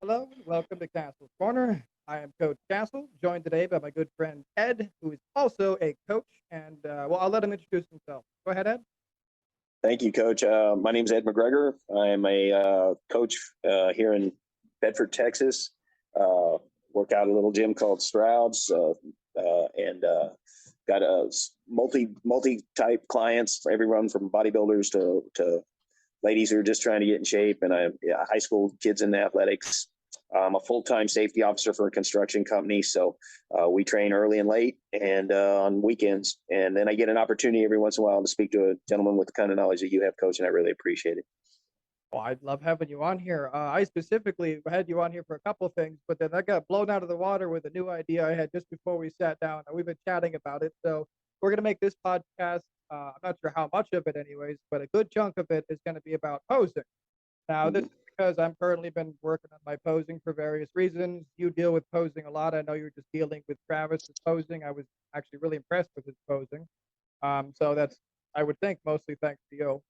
Hello, and welcome to Castle's Corner. I am Coach Castle, joined today by my good friend Ed, who is also a coach. And I'll let him introduce himself. Go ahead, Ed. Thank you, Coach. My name is Ed McGregor. I am a coach here in Bedford, Texas. Uh, Work out at a little gym called Stroud's, and got a multi type clients, everyone from bodybuilders to ladies who are just trying to get in shape, and high school kids in athletics. I'm a full-time safety officer for a construction company, so we train early and late and on weekends. And then I get an opportunity every once in a while to speak to a gentleman with the kind of knowledge that you have, Coach, and I really appreciate it. Well, I'd love having you on here. I specifically had you on here for a couple of things, but then I got blown out of the water with a new idea I had just before we sat down. And we've been chatting about it. So we're going to make this podcast. I'm not sure how much of it, anyways, but a good chunk of it is going to be about posing. Now, this is because I'm currently been working on my posing for various reasons. You deal with posing a lot. I know you're just dealing with Travis's posing. I was actually really impressed with his posing. So that's, I would think, mostly thanks to you.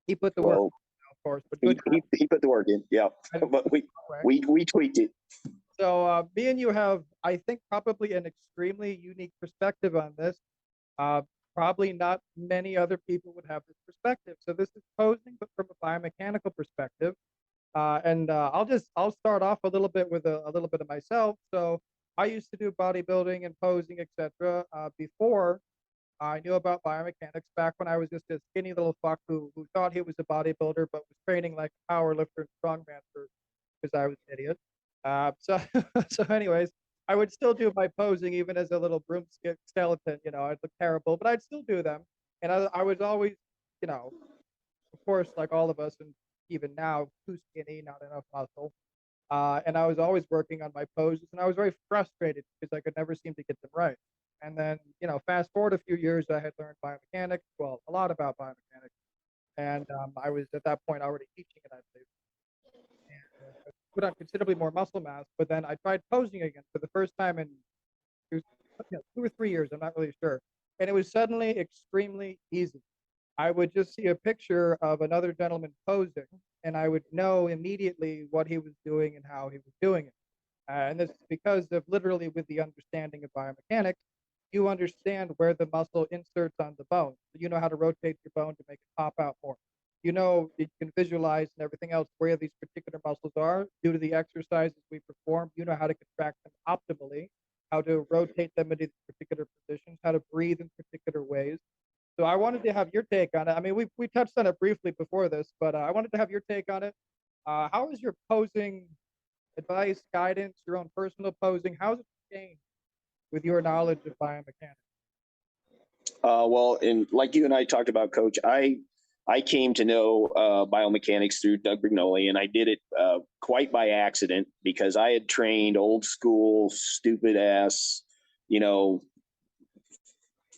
He put the work, Well, of course, but he, good. he put the work in, yeah, but we tweaked it. So me and you have, I think, probably an extremely unique perspective on this. Uh, Probably not many other people would have this perspective. So this is posing, but from a biomechanical perspective. I'll start off a little bit with a little bit of myself. So I used to do bodybuilding and posing, etc. Before I knew about biomechanics, back when I was just a skinny little fuck who thought he was a bodybuilder but was training like a power lifter and strongman because I was an idiot. So so anyways, I would still do my posing even as a little broomstick skeleton. I'd look terrible, but I'd still do them. And I was always, you know, of course, like all of us, and even now, too skinny, not enough muscle. And I was always working on my poses, and I was very frustrated because I could never seem to get them right. And then, fast forward a few years, I had learned biomechanics, well, a lot about biomechanics, and I was at that point already teaching it, I believe. And I put on considerably more muscle mass, but then I tried posing again for the first time in it was, 2 or 3 years, I'm not really sure. And it was suddenly extremely easy. I would just see a picture of another gentleman posing, and I would know immediately what he was doing and how he was doing it. And this is because of literally with the understanding of biomechanics, you understand where the muscle inserts on the bone. So you know how to rotate your bone to make it pop out more. You can visualize and everything else where these particular muscles are due to the exercises we perform. You know how to contract them optimally, how to rotate them into particular positions, how to breathe in particular ways. So I wanted to have your take on it. I mean, we touched on it briefly before this, but I wanted to have your take on it. How is your posing advice, guidance, your own personal posing? How has it changed with your knowledge of biomechanics? Well, and like you and I talked about, Coach, I came to know biomechanics through Doug Brignoli, and I did it quite by accident because I had trained old school, stupid ass, you know,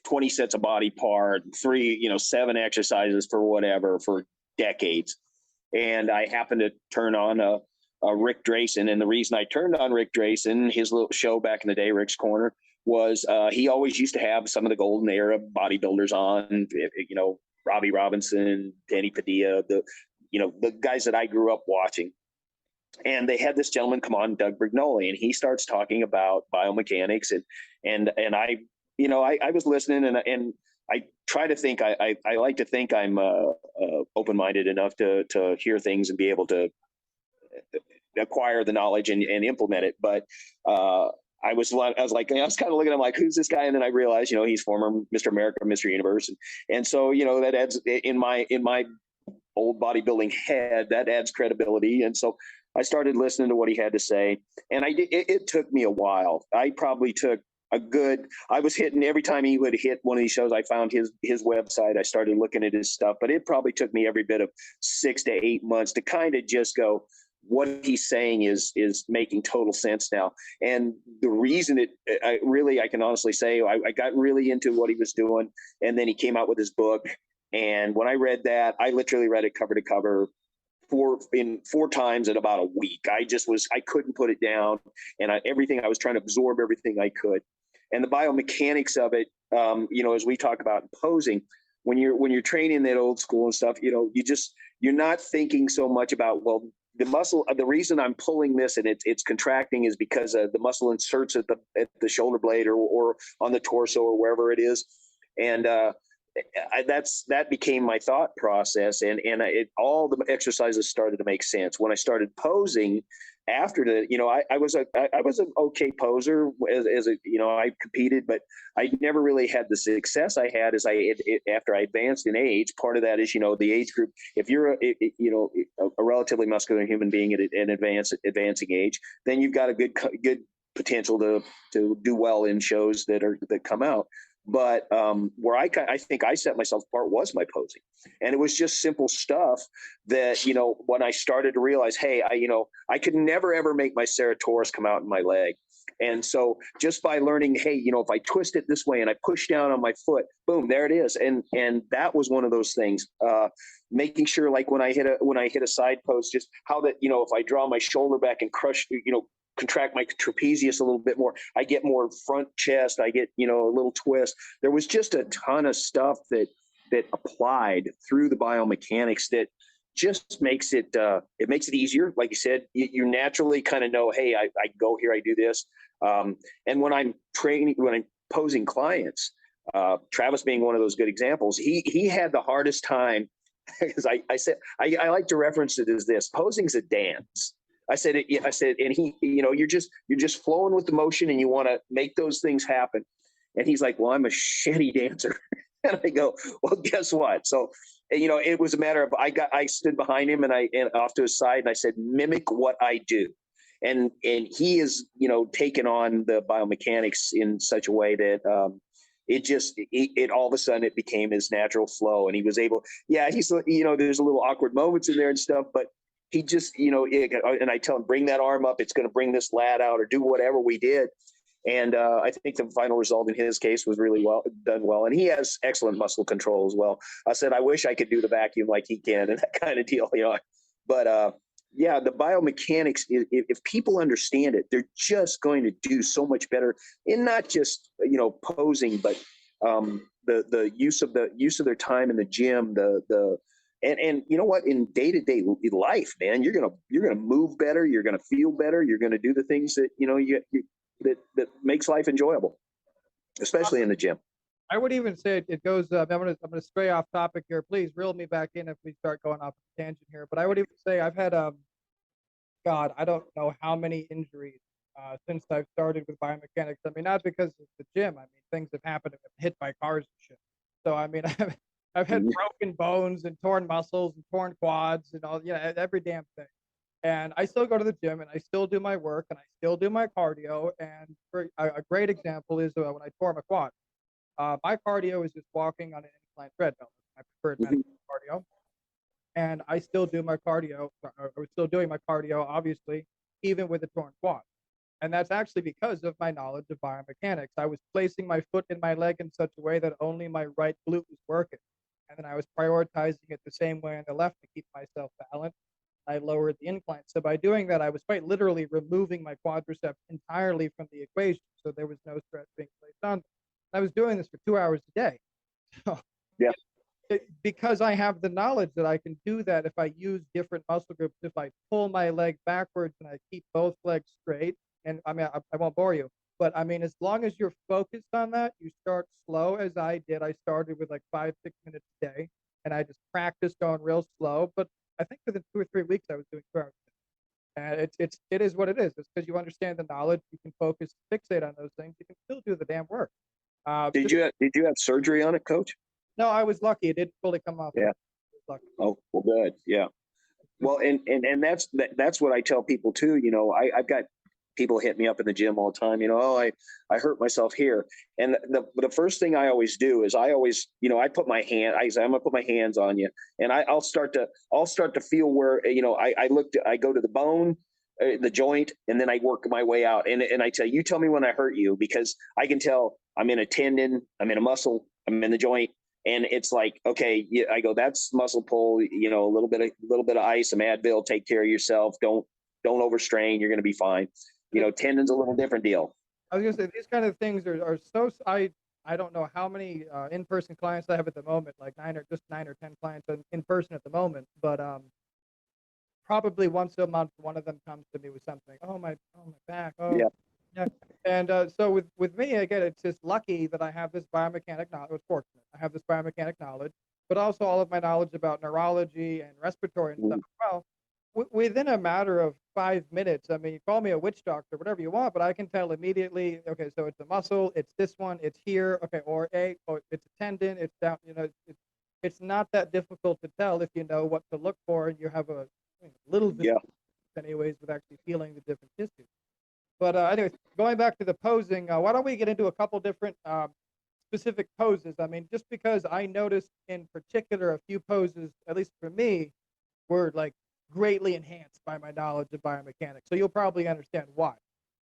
20 sets of body part, 7 exercises for whatever for decades. And I happened to turn on a Rick Drayson. And the reason I turned on Rick Drayson, his little show back in the day, Rick's Corner, was he always used to have some of the golden era bodybuilders on, Robbie Robinson, Danny Padilla, the guys that I grew up watching. And they had this gentleman come on, Doug Brignoli, and he starts talking about biomechanics, and I was listening, and I try to think I like to think I'm open minded enough to hear things and be able to acquire the knowledge and implement it. But I was kind of looking at him like, who's this guy? And then I realized, he's former Mr. America, Mr. Universe, and so that adds in my old bodybuilding head, that adds credibility. And so I started listening to what he had to say, and it took me a while. I probably took I was hitting every time he would hit one of these shows. I found his website. I started looking at his stuff, but it probably took me every bit of 6 to 8 months to kind of just go, what he's saying is making total sense now. And the reason I can honestly say, I got really into what he was doing, and then he came out with his book. And when I read that, I literally read it cover to cover four times in about a week. I couldn't put it down, and everything I was trying to absorb everything I could. And the biomechanics of it, as we talk about posing, when you're training that old school and stuff, you're not thinking so much about, well, the muscle, the reason I'm pulling this and it's contracting is because the muscle inserts at the shoulder blade or on the torso or wherever it is. And that became my thought process, and all the exercises started to make sense when I started posing. After the, I was an okay poser as a, I competed, but I never really had the success I had after I advanced in age. Part of that is, the age group. If you're a relatively muscular human being at an advancing age, then you've got a good potential to do well in shows that come out. But where I think I set myself apart was my posing, and it was just simple stuff that, when I started to realize, hey, I could never ever make my serratus come out in my leg. And so just by learning, hey, if I twist it this way and I push down on my foot, boom, there it is. And that was one of those things. Making sure, like when I hit a side post, just how that, if I draw my shoulder back and crush, contract my trapezius a little bit more, I get more front chest, I get, a little twist. There was just a ton of stuff that applied through the biomechanics that just makes it easier. Like you said, you naturally kind of know, hey, I go here, I do this. And when I'm posing clients, Travis being one of those good examples, he had the hardest time because I said, I like to reference it as this: posing's a dance. I said, and he, you're just flowing with the motion and you want to make those things happen. And he's like, well, I'm a shitty dancer. And I go, well, guess what? So, it was a matter of, I stood behind him and off to his side and I said, mimic what I do. And he is, taken on the biomechanics in such a way that, it all of a sudden it became his natural flow, and he was able, he's, there's a little awkward moments in there and stuff, but he just, and I tell him, bring that arm up. It's going to bring this lat out, or do whatever we did. And I think the final result in his case was really done well. And he has excellent muscle control as well. I said, I wish I could do the vacuum like he can and that kind of deal, But the biomechanics, if people understand it, they're just going to do so much better in not just, posing, but the use of their time in the gym, and you know what, in day-to-day life, man, you're gonna move better, you're gonna feel better, you're gonna do the things that that makes life enjoyable, especially in the gym. I would even say it goes. I'm gonna stray off topic here. Please reel me back in if we start going off a tangent here. But I would even say I've had God, I don't know how many injuries since I've started with biomechanics. I mean, not because of the gym. I mean, things have happened. I've been hit by cars and shit. So I mean, I've had broken bones and torn muscles and torn quads and all, every damn thing. And I still go to the gym and I still do my work and I still do my cardio. And a great example is when I tore my quad. My cardio is just walking on an incline treadmill. My preferred method of cardio. And I still do my cardio. I was still doing my cardio, obviously, even with a torn quad. And that's actually because of my knowledge of biomechanics. I was placing my foot in my leg in such a way that only my right glute was working. And then I was prioritizing it the same way on the left to keep myself balanced. I lowered the incline. So by doing that, I was quite literally removing my quadriceps entirely from the equation. So there was no stress being placed on them. I was doing this for 2 hours a day. So, because I have the knowledge that I can do that if I use different muscle groups, if I pull my leg backwards and I keep both legs straight, and I mean, I won't bore you, but I mean, as long as you're focused on that, you start slow as I did. I started with like 5-6 minutes a day, and I just practiced going real slow. But I think within 2 or 3 weeks, I was doing 2 hours. And it is what it is. It's because you understand the knowledge, you can focus, fixate on those things, you can still do the damn work. Did you have surgery on it, Coach? No, I was lucky. It didn't fully come off. Yeah. Oh, well, good. Yeah. Well, and that's what I tell people too. I've got people hit me up in the gym all the time. I hurt myself here, and the first thing I always do is I put my hand. I'm gonna put my hands on you, and I'll start to feel where I go to the bone, the joint, and then I work my way out. And I tell me when I hurt you, because I can tell I'm in a tendon, I'm in a muscle, I'm in the joint. And it's like, okay, I go, that's muscle pull, a little bit of ice, some Advil, take care of yourself. Don't overstrain. You're going to be fine. Tendon's a little different deal. I was going to say, these kind of things are so, I don't know how many in-person clients I have at the moment, like 9 or 10 clients in person at the moment. But probably once a month, one of them comes to me with something. Oh my back. Oh, Yeah. yeah. And so with me, again, it's just lucky that I have this biomechanic knowledge. It's fortunate. I have this biomechanic knowledge, but also all of my knowledge about neurology and respiratory and stuff Mhm. as well. Within a matter of 5 minutes, I mean, call me a witch doctor, whatever you want, but I can tell immediately, okay, so it's a muscle, it's this one, it's here, okay, or it's a tendon, it's down, it's not that difficult to tell if you know what to look for and you have a little bit, Yeah. anyways, with actually feeling the different tissues. But anyways, going back to the posing, why don't we get into a couple different specific poses? I mean, just because I noticed in particular a few poses, at least for me, were like greatly enhanced by my knowledge of biomechanics. So you'll probably understand why.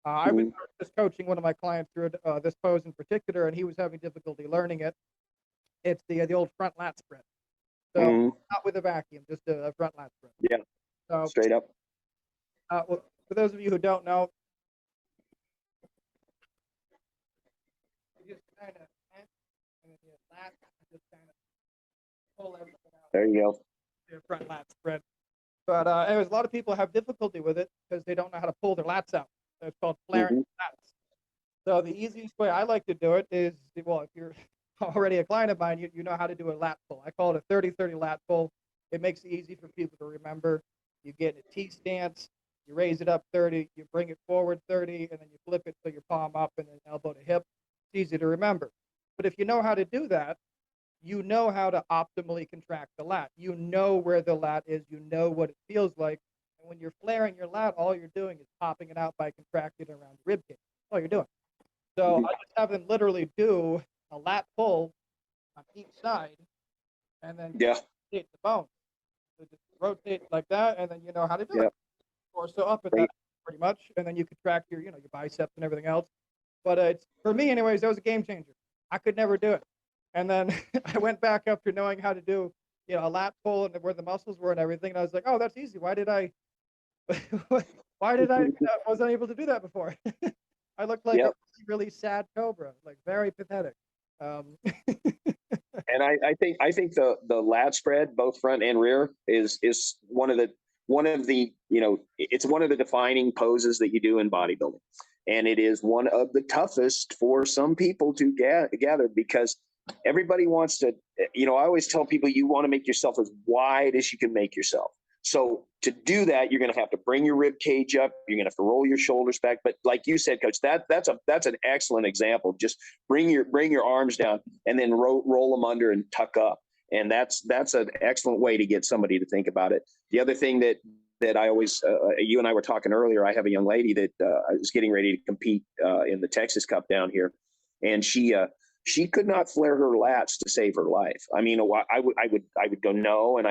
I was Mhm. just coaching one of my clients through this pose in particular, and he was having difficulty learning it. It's the old front lat spread. So Mhm. not with a vacuum, just a front lat spread. Yeah. So Straight up. well, for those of you who don't know, you just kind of and then you lat, and just kind of pull everything out. There you go. Your front lat spread. But anyways, a lot of people have difficulty with it because they don't know how to pull their lats out. So it's called flaring Mhm. lats. So the easiest way I like to do it is, well, if you're already a client of mine, you know how to do a lat pull. I call it a 30-30 lat pull. It makes it easy for people to remember. You get a T stance, you raise it up 30, you bring it forward 30, and then you flip it so your palm up and then elbow to hip. It's easy to remember. But if you know how to do that, you know how to optimally contract the lat. You know where the lat is. You know what it feels like. And when you're flaring your lat, all you're doing is popping it out by contracting around the rib cage. That's all you're doing. So Mhm. I just have them literally do a lat pull on each side and then Yeah. rotate the bone. So just rotate like that, and then you know how to do Yeah. it. Or so up at that Great. pretty much, and then you contract your your biceps and everything else. But it's for me, anyways. That was a game changer. I could never do it, and then I went back after knowing how to do a lat pull and where the muscles were and everything. And I was like, oh, that's easy. Why did I? Why did I wasn't able to do that before? I looked like a Yep. really sad cobra, like very pathetic. Um, And I think the lat spread, both front and rear, is one of the it's one of the defining poses that you do in bodybuilding, and it is one of the toughest for some people to gather because everybody wants to. I always tell people you want to make yourself as wide as you can make yourself. So to do that, you're going to have to bring your rib cage up. You're going to have to roll your shoulders back. But like you said, Coach, that's an excellent example. Just bring your arms down and then roll them under and tuck up. And that's an excellent way to get somebody to think about it. The other thing that I always, you and I were talking earlier, I have a young lady that is getting ready to compete in the Texas Cup down here, and she could not flare her lats to save her life. I mean, I would go no, and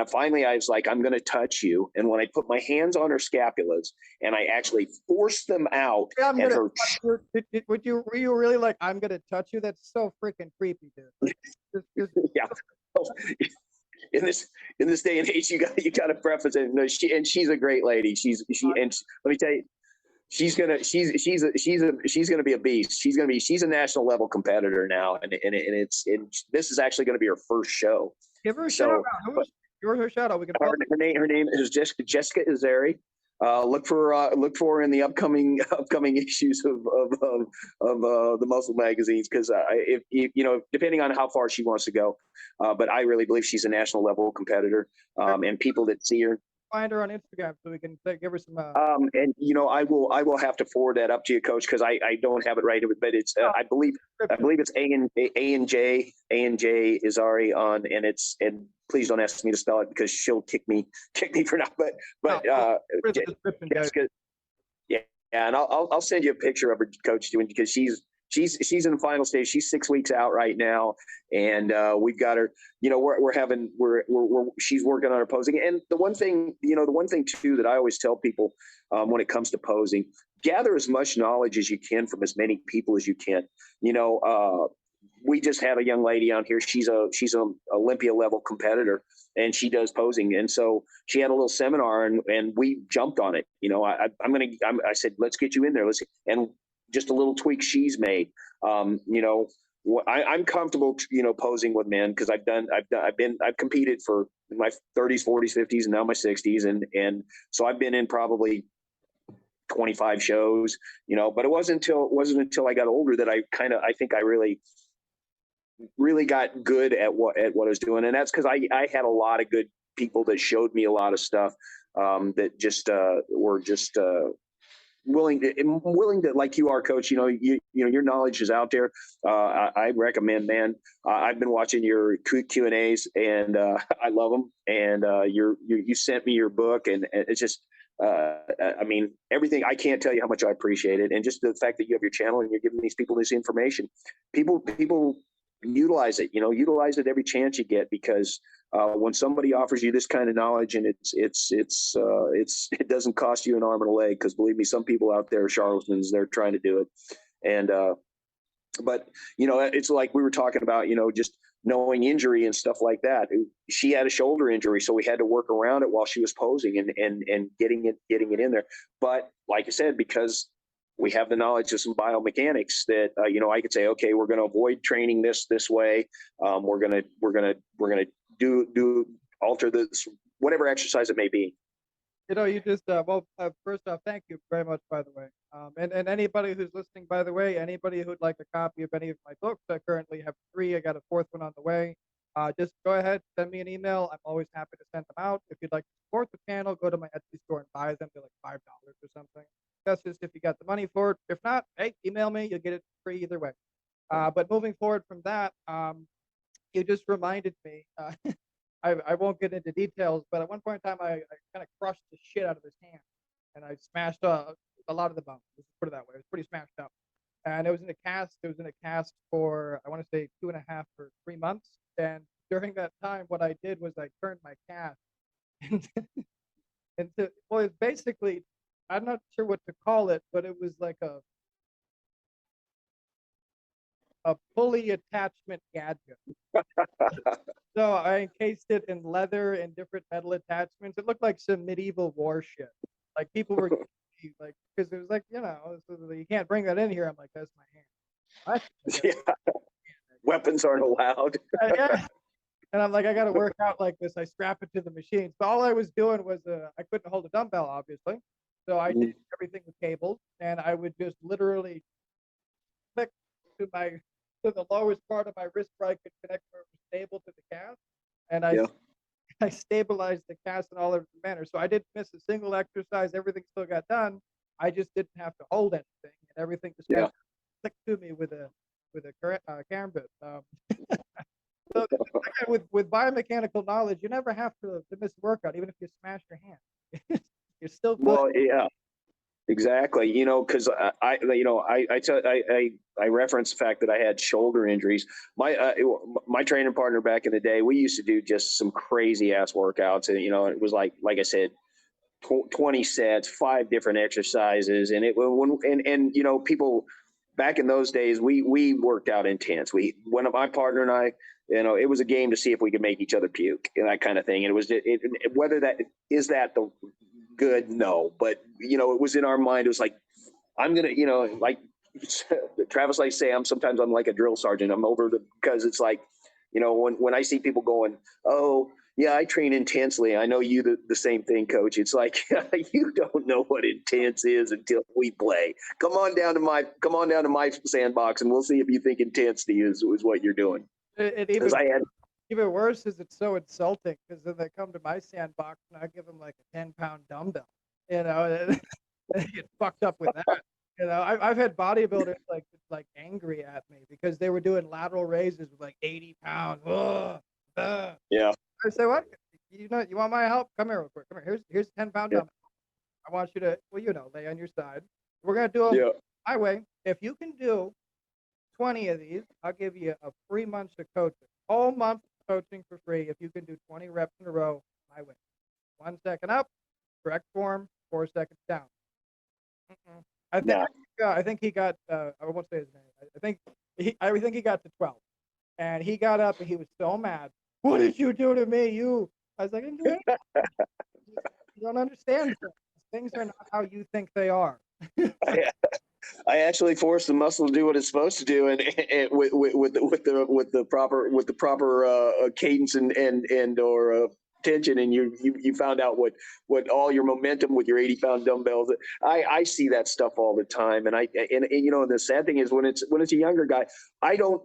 finally I was like, I'm going to touch you, and when I put my hands on her scapulas and I actually forced them out, I'm and gonna her touch you. Were you really like, I'm gonna touch you? That's so freaking creepy, dude. Like, yeah. In this day and age, you got to preface it. No, she's a great lady. Let me tell you, she's gonna be a beast. She's a national level competitor now, and this is actually going to be her first show. give her a shout So, out. but Give her a shout out. We can her, publish. her name is Jessica Izeri. Look for her in the upcoming issues of the muscle magazines, because if depending on how far she wants to go, but I really believe she's a national level competitor, and people that see her. Find her on Instagram so we can give her some. And I will have to forward that up to you, Coach, because I don't have it right, but it's I believe it's A&J Izari on, and please don't ask me to spell it because she'll kick me for now. But Jessica, yeah, and I'll send you a picture of her, Coach, because she's in the final stage. She's 6 weeks out right now, and we've got her. She's working on her posing. And the one thing too that I always tell people when it comes to posing, gather as much knowledge as you can from as many people as you can. We just have a young lady on here. She's an Olympia level competitor, and she does posing. And so she had a little seminar, and we jumped on it. I said, let's get you in there. And just a little tweak she's made. I'm comfortable, posing with men because I've competed for my 30s, 40s, 50s, and now my 60s, and so I've been in probably 25 shows, but it wasn't until I got older that I think I really got good at what I was doing, and that's because I had a lot of good people that showed me a lot of stuff, that just were just willing to, like you are, coach. Your knowledge is out there. I recommend, man. I've been watching your Q&As, and I love them. And you sent me your book, and it's just. I mean, everything. I can't tell you how much I appreciate it, and just the fact that you have your channel and you're giving these people this information. People utilize it. Utilize it every chance you get, because when somebody offers you this kind of knowledge, and it doesn't cost you an arm and a leg, because believe me, some people out there are charlatans. They're trying to do it, and but it's like we were talking about, just knowing injury and stuff like that. She had a shoulder injury, so we had to work around it while she was posing and getting it in there. But like I said, because we have the knowledge of some biomechanics that I could say, okay, we're going to avoid training this way. We're gonna do alter this, whatever exercise it may be. You just first off, thank you very much, by the way. And anybody who's listening, by the way, anybody who'd like a copy of any of my books, I currently have 3. I got a 4th one on the way. Just go ahead, send me an email. I'm always happy to send them out. If you'd like to support the channel, go to my Etsy store and buy them. They're like $5 or something. That's just if you got the money for it. If not, hey, email me. You'll get it free either way. But moving forward from that, you just reminded me. I won't get into details, but at one point in time, I kind of crushed the shit out of his hand, and I smashed a lot of the bone. Let's put it that way. It was pretty smashed up, and it was in a cast. It was in a cast for, I want to say, 2.5 or 3 months. And during that time, what I did was I turned my cast into, well, it's basically, I'm not sure what to call it, but it was like a pulley attachment gadget. So I encased it in leather and different metal attachments. It looked like some medieval war shit. Like people were like, because it was like, you can't bring that in here. I'm like, that's my hand. What? Yeah. Weapons aren't allowed. Yeah. And I'm like, I got to work out like this. I strap it to the machine. So all I was doing was, I couldn't hold a dumbbell, obviously. So I did everything with cables, and I would just literally click to the lowest part of my wrist where I could connect where it was stable to the cast, and I stabilized the cast in all of the manner. So I didn't miss a single exercise. Everything still got done. I just didn't have to hold anything, and everything just kind of clicked to me with a cam bit. So again, with biomechanical knowledge, you never have to miss a workout, even if you smash your hand. You're still good. Well, yeah. Exactly. Because I reference the fact that I had shoulder injuries. My training partner back in the day, we used to do just some crazy ass workouts, and it was like I said, 20 sets, 5 different exercises, and people back in those days, we worked out intense. One of my partner and I, it was a game to see if we could make each other puke and that kind of thing. And it was whether that is that the good, no, but it was in our mind. It was like, I'm gonna, like Travis likes to say, sometimes I'm like a drill sergeant. I'm over because it's like, when I see people going, oh yeah, I train intensely. I know you the same thing, coach. It's like, you don't know what intense is until we play. Come on down to my sandbox, and we'll see if you think intensity is what you're doing. Even worse is it's so insulting, because then they come to my sandbox and I give them like a 10-pound dumbbell, and they get fucked up with that. I've had bodybuilders like angry at me because they were doing lateral raises with like 80 pounds. Yeah. I say, what? You want my help? Come here real quick. Come here. Here's 10-pound dumbbell. I want you to, lay on your side. We're gonna do them my way. If you can do 20 of these, I'll give you a free month of coaching. Whole month of coaching for free if you can do 20 reps in a row my way. 1 second up, correct form, 4 seconds down. I think he got, I won't say his name. I think he got to 12, and he got up and he was so mad. What did you do to me? I was like, you don't understand. Things are not how you think they are. I actually force the muscle to do what it's supposed to do, and with the proper cadence and or tension, and you found out what all your momentum with your 80-pound dumbbells. I see that stuff all the time, and you know, the sad thing is when it's a younger guy, I don't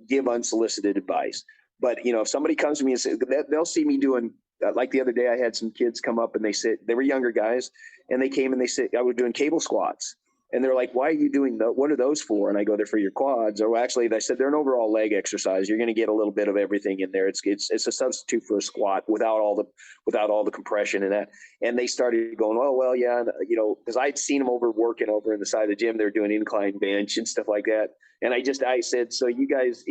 give unsolicited advice. But you know, if somebody comes to me and says they'll see me doing. Like the other day, I had some kids come up and they were younger guys, and they came and they said I was doing cable squats. And they're like, why are you doing that? What are those for? And I go, they're for your quads. Or actually, they said they're an overall leg exercise. You're going to get a little bit of everything in there. It's a substitute for a squat without all the compression and that. And they started going, oh, well, yeah, you know, because I'd seen them working over in the side of the gym. They're doing incline bench and stuff like that. And I said, so you guys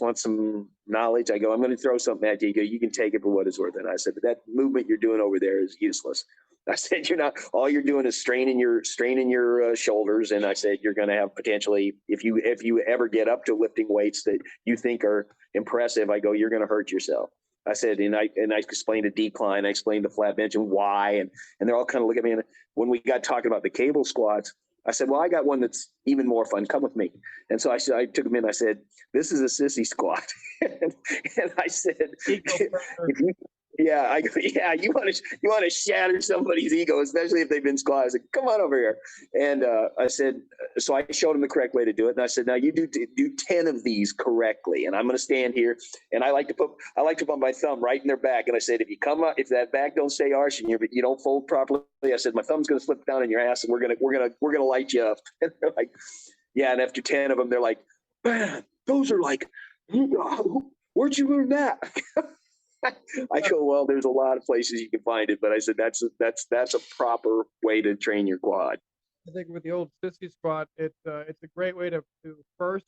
want some knowledge? I go, I'm going to throw something at you. You go, you can take it for what it's worth. And I said, but that movement you're doing over there is useless. I said, all you're doing is straining your shoulders. And I said, you're going to have potentially, if you ever get up to lifting weights that you think are impressive, I go, you're going to hurt yourself. I said, and I explained a decline. I explained the flat bench and why. And they're all kind of looking at me. And when we got talking about the cable squats, I said, well, I got one that's even more fun. Come with me. And so I took them in. I said, this is a sissy squat. and I said, yeah, you want to shatter somebody's ego, especially if they've been squatting. I said, come on over here. And I said, so I showed him the correct way to do it. And I said, now you do 10 of these correctly. And I'm going to stand here. And I like to put my thumb right in their back. And I said, if that back don't stay arched and you don't fold properly, I said, my thumb's going to slip down in your ass and we're going to light you up. And they're like, yeah. And after 10 of them, they're like, man, those are like, where'd you learn that? I go, well, there's a lot of places you can find it, but I said that's a proper way to train your quad. I think with the old sissy squat, it's a great way to first,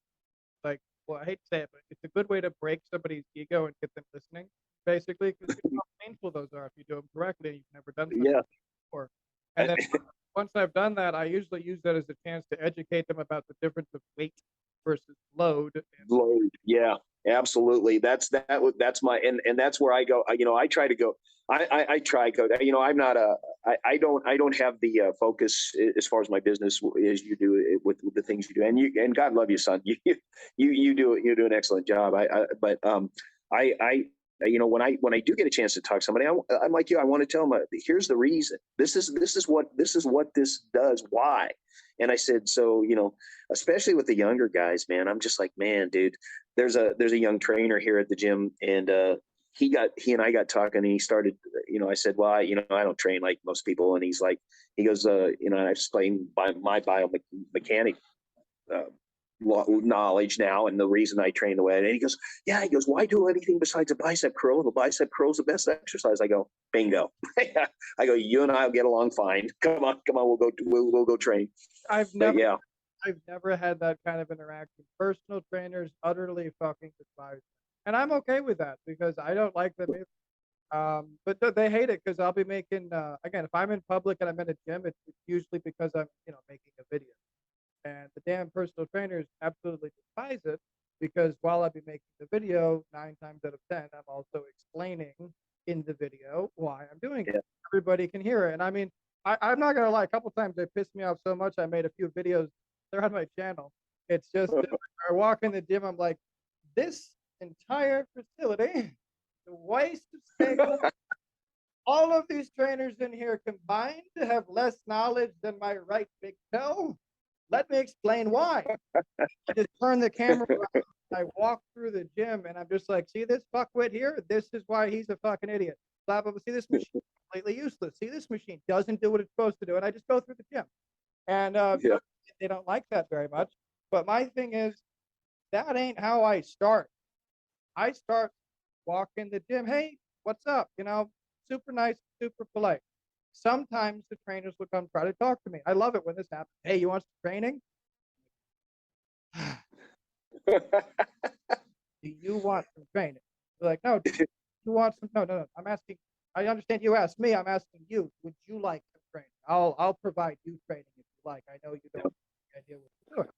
like, well, I hate to say it, but it's a good way to break somebody's ego and get them listening, basically, because you know how painful those are if you do them correctly and you've never done something before. And then once I've done that, I usually use that as a chance to educate them about the difference of weight versus load. Load, yeah. Absolutely. That's my, and that's where I go, I try to go, I try, coach, I'm not I don't have the focus as far as my business as you do with the things you do. And God love you, son. You do an excellent job. But when I do get a chance to talk to somebody, I'm like you, I want to tell them, here's the reason. This is what this does. Why? And I said, so, especially with the younger guys, man, I'm just like, man, dude, there's a young trainer here at the gym, and he and I got talking, and he started, I said, well, I don't train like most people. And he goes, I explained my biomechanic knowledge now and the reason I train the way. And he goes, why do anything besides a bicep curl? The bicep curl is the best exercise. I go, bingo. I go, you and I will get along fine. Come on, we'll go train. I've never had that kind of interaction. Personal trainers utterly fucking despise me. And I'm okay with that because I don't like them either. But they hate it because I'll be making, again, if I'm in public and I'm in a gym, it's usually because I'm, making a video. And the damn personal trainers absolutely despise it because while I'll be making the video, 9 times out of 10, I'm also explaining in the video why I'm doing it. Everybody can hear it. And I mean, I'm not going to lie, a couple times they pissed me off so much, I made a few videos. They're on my channel. It's just, I walk in the gym, I'm like, this entire facility, the waste of space, all of these trainers in here combined have less knowledge than my right big toe. Let me explain why. I just turn the camera around, I walk through the gym, and I'm just like, see this fuckwit here? This is why he's a fucking idiot. Blah, blah, blah. See this machine? Completely useless. See this machine? Doesn't do what it's supposed to do. And I just go through the gym. And they don't like that very much. But my thing is, that ain't how I start. I start walking the gym. Hey, what's up? Super nice, super polite. Sometimes the trainers will come try to talk to me. I love it when this happens. Hey, you want some training? Do you want some training? They're like, no, you want some? No. I'm asking. I understand you asked me. I'm asking you. Would you like some training? I'll provide you training if you like. I know you don't have any idea what you're doing.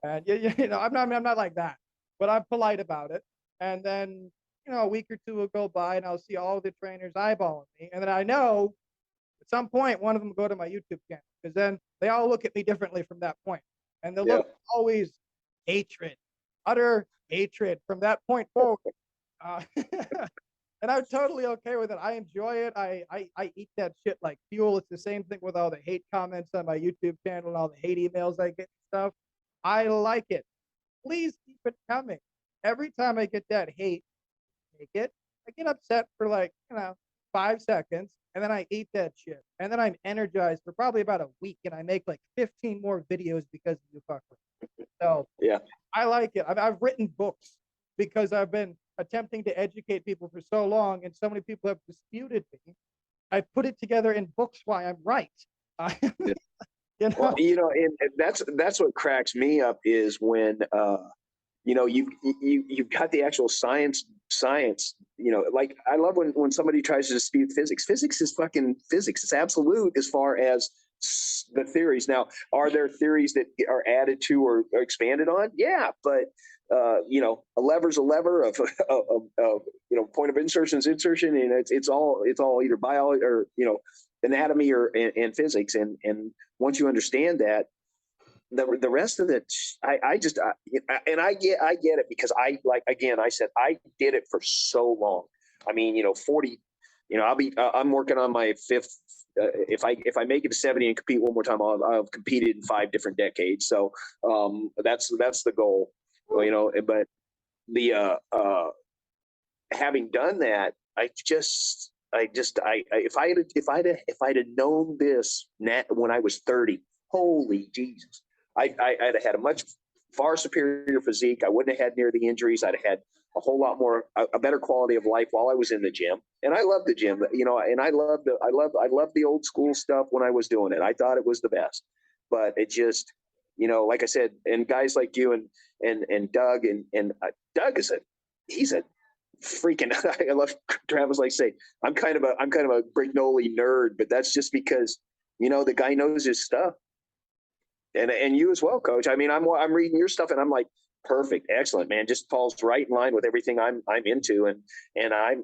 And I'm not like that, but I'm polite about it. And then a week or two will go by, and I'll see all the trainers eyeballing me, and then I know At some point, one of them will go to my YouTube channel, because then they all look at me differently from that point. And the look always hatred, utter hatred from that point forward. And I'm totally okay with it. I enjoy it. I eat that shit like fuel. It's the same thing with all the hate comments on my YouTube channel and all the hate emails I get and stuff. I like it. Please keep it coming. Every time I get that hate, I get upset for like, 5 seconds, and then I eat that shit. And then I'm energized for probably about a week, and I make like 15 more videos because of you fuckers. So Yeah. I like it. I've written books because I've been attempting to educate people for so long, and so many people have disputed me. I put it together in books why I'm right. Well, and that's what cracks me up is when you've got the actual science. Like I love when somebody tries to dispute physics. Physics is fucking physics. It's absolute as far as the theories. Now, are there theories that are added to or expanded on? Yeah, but a lever's a lever of point of insertion is insertion, and it's all either biology or anatomy or and physics. And once you understand that, the rest of it, I get it, because I said I did it for so long. I mean, 40. I'm working on my fifth. If I make it to 70 and compete one more time, I'll have competed in 5 different decades. So that's the goal. But the having done that, if I'd have known this when I was 30, holy Jesus, I'd have had a much far superior physique. I wouldn't have had near the injuries. I'd have had a whole lot more, a better quality of life while I was in the gym. And I love the gym, and I loved the old school stuff when I was doing it. I thought it was the best, but it just, like I said, and guys like you and Doug and Doug he's a freaking, I love Travis, like say, I'm kind of a Brignoli nerd, but that's just because, the guy knows his stuff. And you as well, Coach. I mean, I'm reading your stuff and I'm like, perfect, excellent, man. Just falls right in line with everything I'm into, and I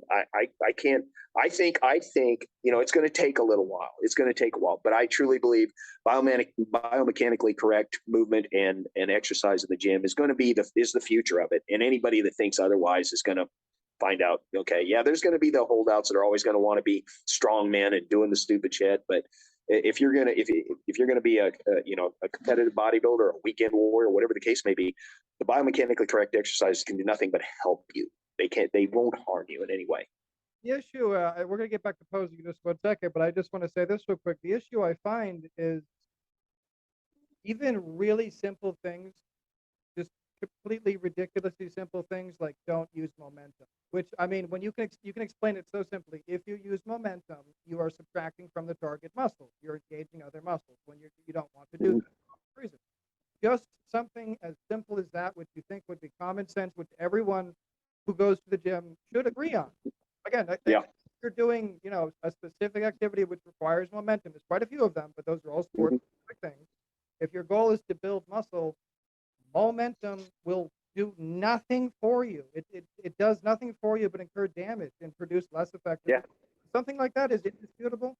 think it's going to take a little while. It's going to take a while, but I truly believe biomechanically correct movement and exercise in the gym is going to be the future of it. And anybody that thinks otherwise is going to find out, okay, yeah, there's going to be the holdouts that are always going to want to be strong men and doing the stupid shit, but if you're gonna be a competitive bodybuilder or a weekend warrior, whatever the case may be, the biomechanically correct exercises can do nothing but help you. They won't harm you in any way. The issue, we're going to get back to posing in just 1 second, but I just want to say this real quick. The issue I find is even really simple things, just completely ridiculously simple things like don't use momentum, which, I mean, when you can explain it so simply. If you use momentum, you are subtracting from the target muscle. You're engaging other muscles when you don't want to do that for reason. Just something as simple as that, which you think would be common sense, which everyone who goes to the gym should agree on. Again, if you're doing, a specific activity which requires momentum, there's quite a few of them, but those are all sport specific things. If your goal is to build muscle, momentum will do nothing for you. It does nothing for you but incur damage and produce less effective. Yeah. Something like that is indisputable.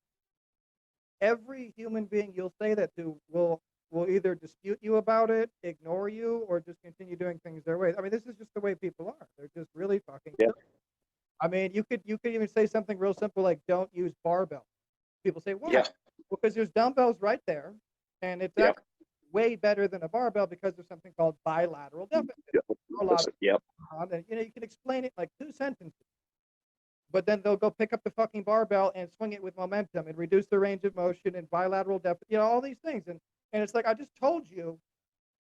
Every human being you'll say that to will either dispute you about it, ignore you, or just continue doing things their way. I mean, this is just the way people are. They're just really fucking silly. I mean, you could even say something real simple like don't use barbell. People say, why? Well, because there's dumbbells right there, and it's actually way better than a barbell because of something called bilateral deficit. And you can explain it like 2 sentences, but then they'll go pick up the fucking barbell and swing it with momentum and reduce the range of motion and bilateral deficit, all these things. And it's like, I just told you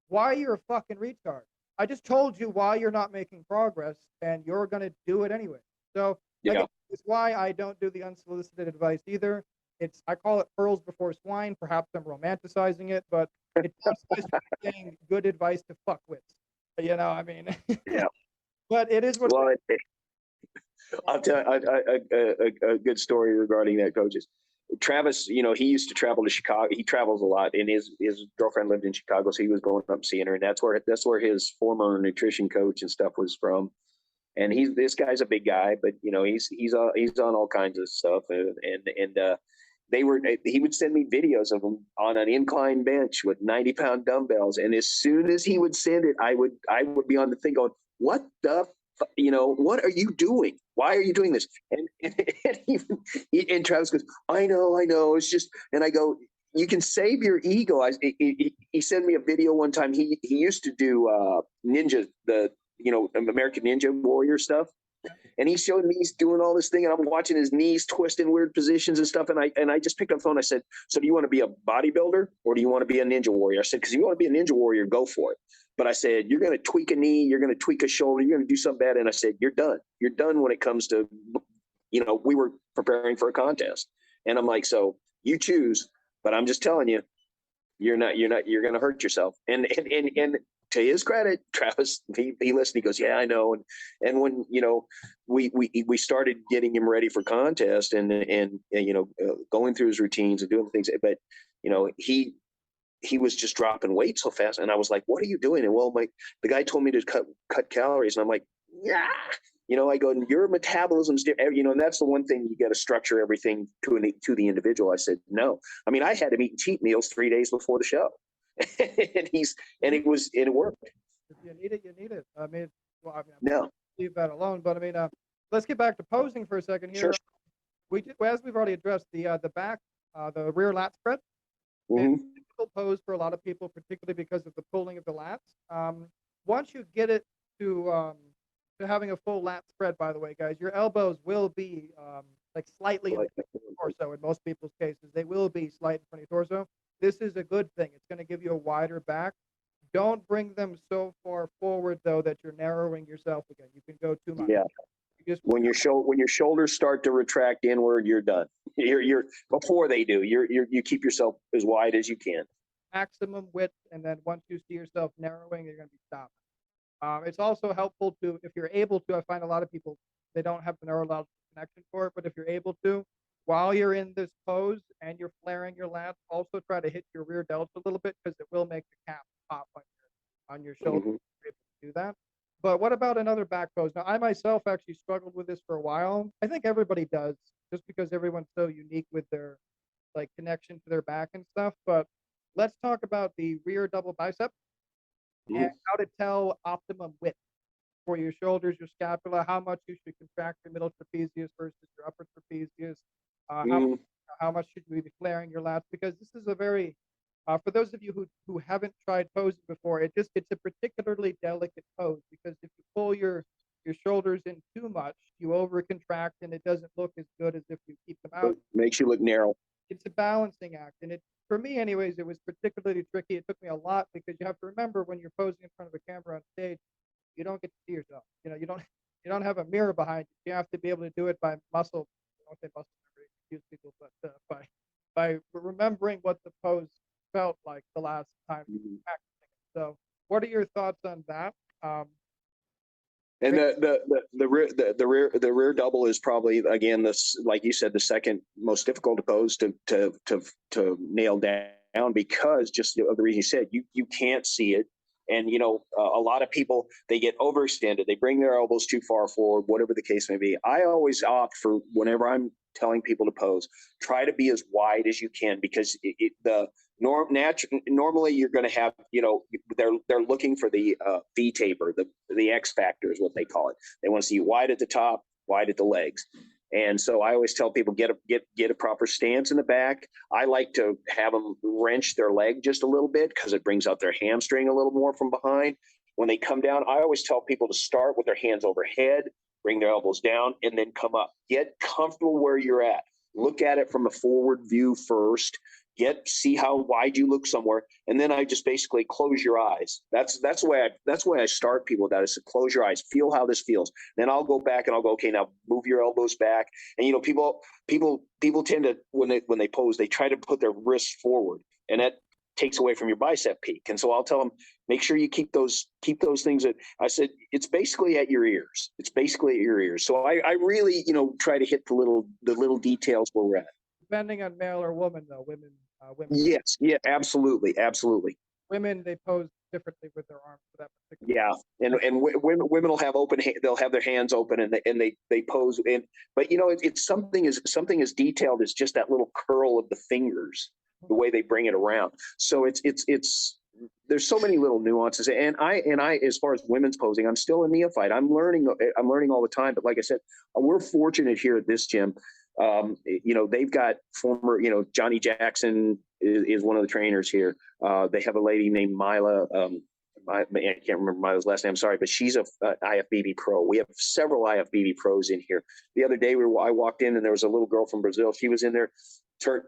why you're a fucking retard. I just told you why you're not making progress, and you're going to do it anyway. So it's why I don't do the unsolicited advice either. I call it pearls before swine. Perhaps I'm romanticizing it, but it's just saying good advice to fuckwits. I mean. But it is what. Well, I'll tell a good story regarding that, coaches. Travis, he used to travel to Chicago. He travels a lot, and his girlfriend lived in Chicago, so he was going up seeing her, and that's where his former nutrition coach and stuff was from. And this guy's a big guy, but he's on all kinds of stuff, and he would send me videos of him on an incline bench with 90-pound dumbbells. And as soon as he would send it, I would be on the thing going, what the, what are you doing? Why are you doing this? And Travis goes, I know. It's just, and I go, you can save your ego. He sent me a video one time. He used to do ninja, American Ninja Warrior stuff. And he showed me he's doing all this thing, and I'm watching his knees twist in weird positions and stuff. And I just picked up the phone. I said, so do you want to be a bodybuilder or do you want to be a ninja warrior? I said, because if you want to be a ninja warrior, go for it. But I said, you're going to tweak a knee, you're going to tweak a shoulder, you're going to do something bad. And I said, you're done. You're done when it comes to, we were preparing for a contest. And I'm like, so you choose, but I'm just telling you, you're going to hurt yourself. And to his credit, Travis, he listened. He goes, yeah, I know. And when we started getting him ready for contest and going through his routines and doing things, but he was just dropping weight so fast, and I was like, what are you doing? And well, the guy told me to cut calories, and I'm like, yeah. I go, your metabolism's different, and that's the one thing you got to structure everything to the individual. I said, no. I mean, I had him eat cheat meals 3 days before the show. and it worked. If you need it, you need it. I mean, No. Leave that alone. But I mean, let's get back to posing for a second here. Sure. As we've already addressed, the back, the rear lat spread. Mm-hmm. It's a difficult pose for a lot of people, particularly because of the pulling of the lats. Once you get it to having a full lat spread, by the way, guys, your elbows will be slightly in the torso. In most people's cases, they will be slight in front of your torso. This is a good thing. It's going to give you a wider back. Don't bring them so far forward, though, that you're narrowing yourself again. You can go too much. Yeah. When your shoulders start to retract inward, you're done. You're before they do. You keep yourself as wide as you can. Maximum width, and then once you see yourself narrowing, you're going to be stopping. It's also helpful to, if you're able to. I find a lot of people, they don't have the neurological connection for it, but if you're able to, while you're in this pose and you're flaring your lats, also try to hit your rear delts a little bit, because it will make the calf pop on your shoulder. Mm-hmm. If you're able to do that. But what about another back pose? Now, I myself actually struggled with this for a while. I think everybody does, just because everyone's so unique with their connection to their back and stuff. But let's talk about the rear double bicep and how to tell optimum width for your shoulders, your scapula, how much you should contract your middle trapezius versus your upper trapezius. How much should we be flaring your lats? Because this is a very, for those of you who haven't tried posing before, it's a particularly delicate pose, because if you pull your shoulders in too much, you over contract, and it doesn't look as good as if you keep them out. Makes you look narrow. It's a balancing act, and for me anyways, it was particularly tricky. It took me a lot, because you have to remember, when you're posing in front of a camera on stage, you don't get to see yourself. You don't have a mirror behind you. You have to be able to do it by muscle. I don't say muscle memory, confuse people, but by remembering what the pose felt like the last time you were practicing it. So, what are your thoughts on that? And the rear double is probably, again, this, like you said, the second most difficult pose to nail down, because just of the reason you said, you can't see it. And, a lot of people, they get overextended. They bring their elbows too far forward, whatever the case may be. I always opt for, whenever I'm telling people to pose, try to be as wide as you can, because normally you're going to have, they're looking for the V taper, the X factor is what they call it. They want to see you wide at the top, wide at the legs. And so I always tell people, get a proper stance in the back. I like to have them wrench their leg just a little bit, because it brings out their hamstring a little more from behind. When they come down, I always tell people to start with their hands overhead, bring their elbows down, and then come up. Get comfortable where you're at. Look at it from a forward view first. See how wide you look somewhere, and then I just basically close your eyes. That's the way I start people with that, is to close your eyes, feel how this feels. Then I'll go back and I'll go, okay, now move your elbows back. And people tend to, when they pose, they try to put their wrists forward, and that takes away from your bicep peak. And so I'll tell them, make sure you keep those things at, I said, it's basically at your ears. It's basically at your ears. So I really, try to hit the little details where we're at. Depending on male or woman, though, women. Yes, yeah, absolutely. women, they pose differently with their arms for that particular. Yeah, and women will have they'll have their hands open and they pose in, but it's something as detailed as just that little curl of the fingers, the way they bring it around. So it's there's so many little nuances, and I as far as women's posing, I'm still a neophyte. I'm learning all the time. But like I said, we're fortunate here at this gym. They've got former, Johnny Jackson is one of the trainers here. They have a lady named Mila. I can't remember Mila's last name. I'm sorry, but she's a IFBB pro. We have several IFBB pros in here. The other day, I walked in and there was a little girl from Brazil. She was in there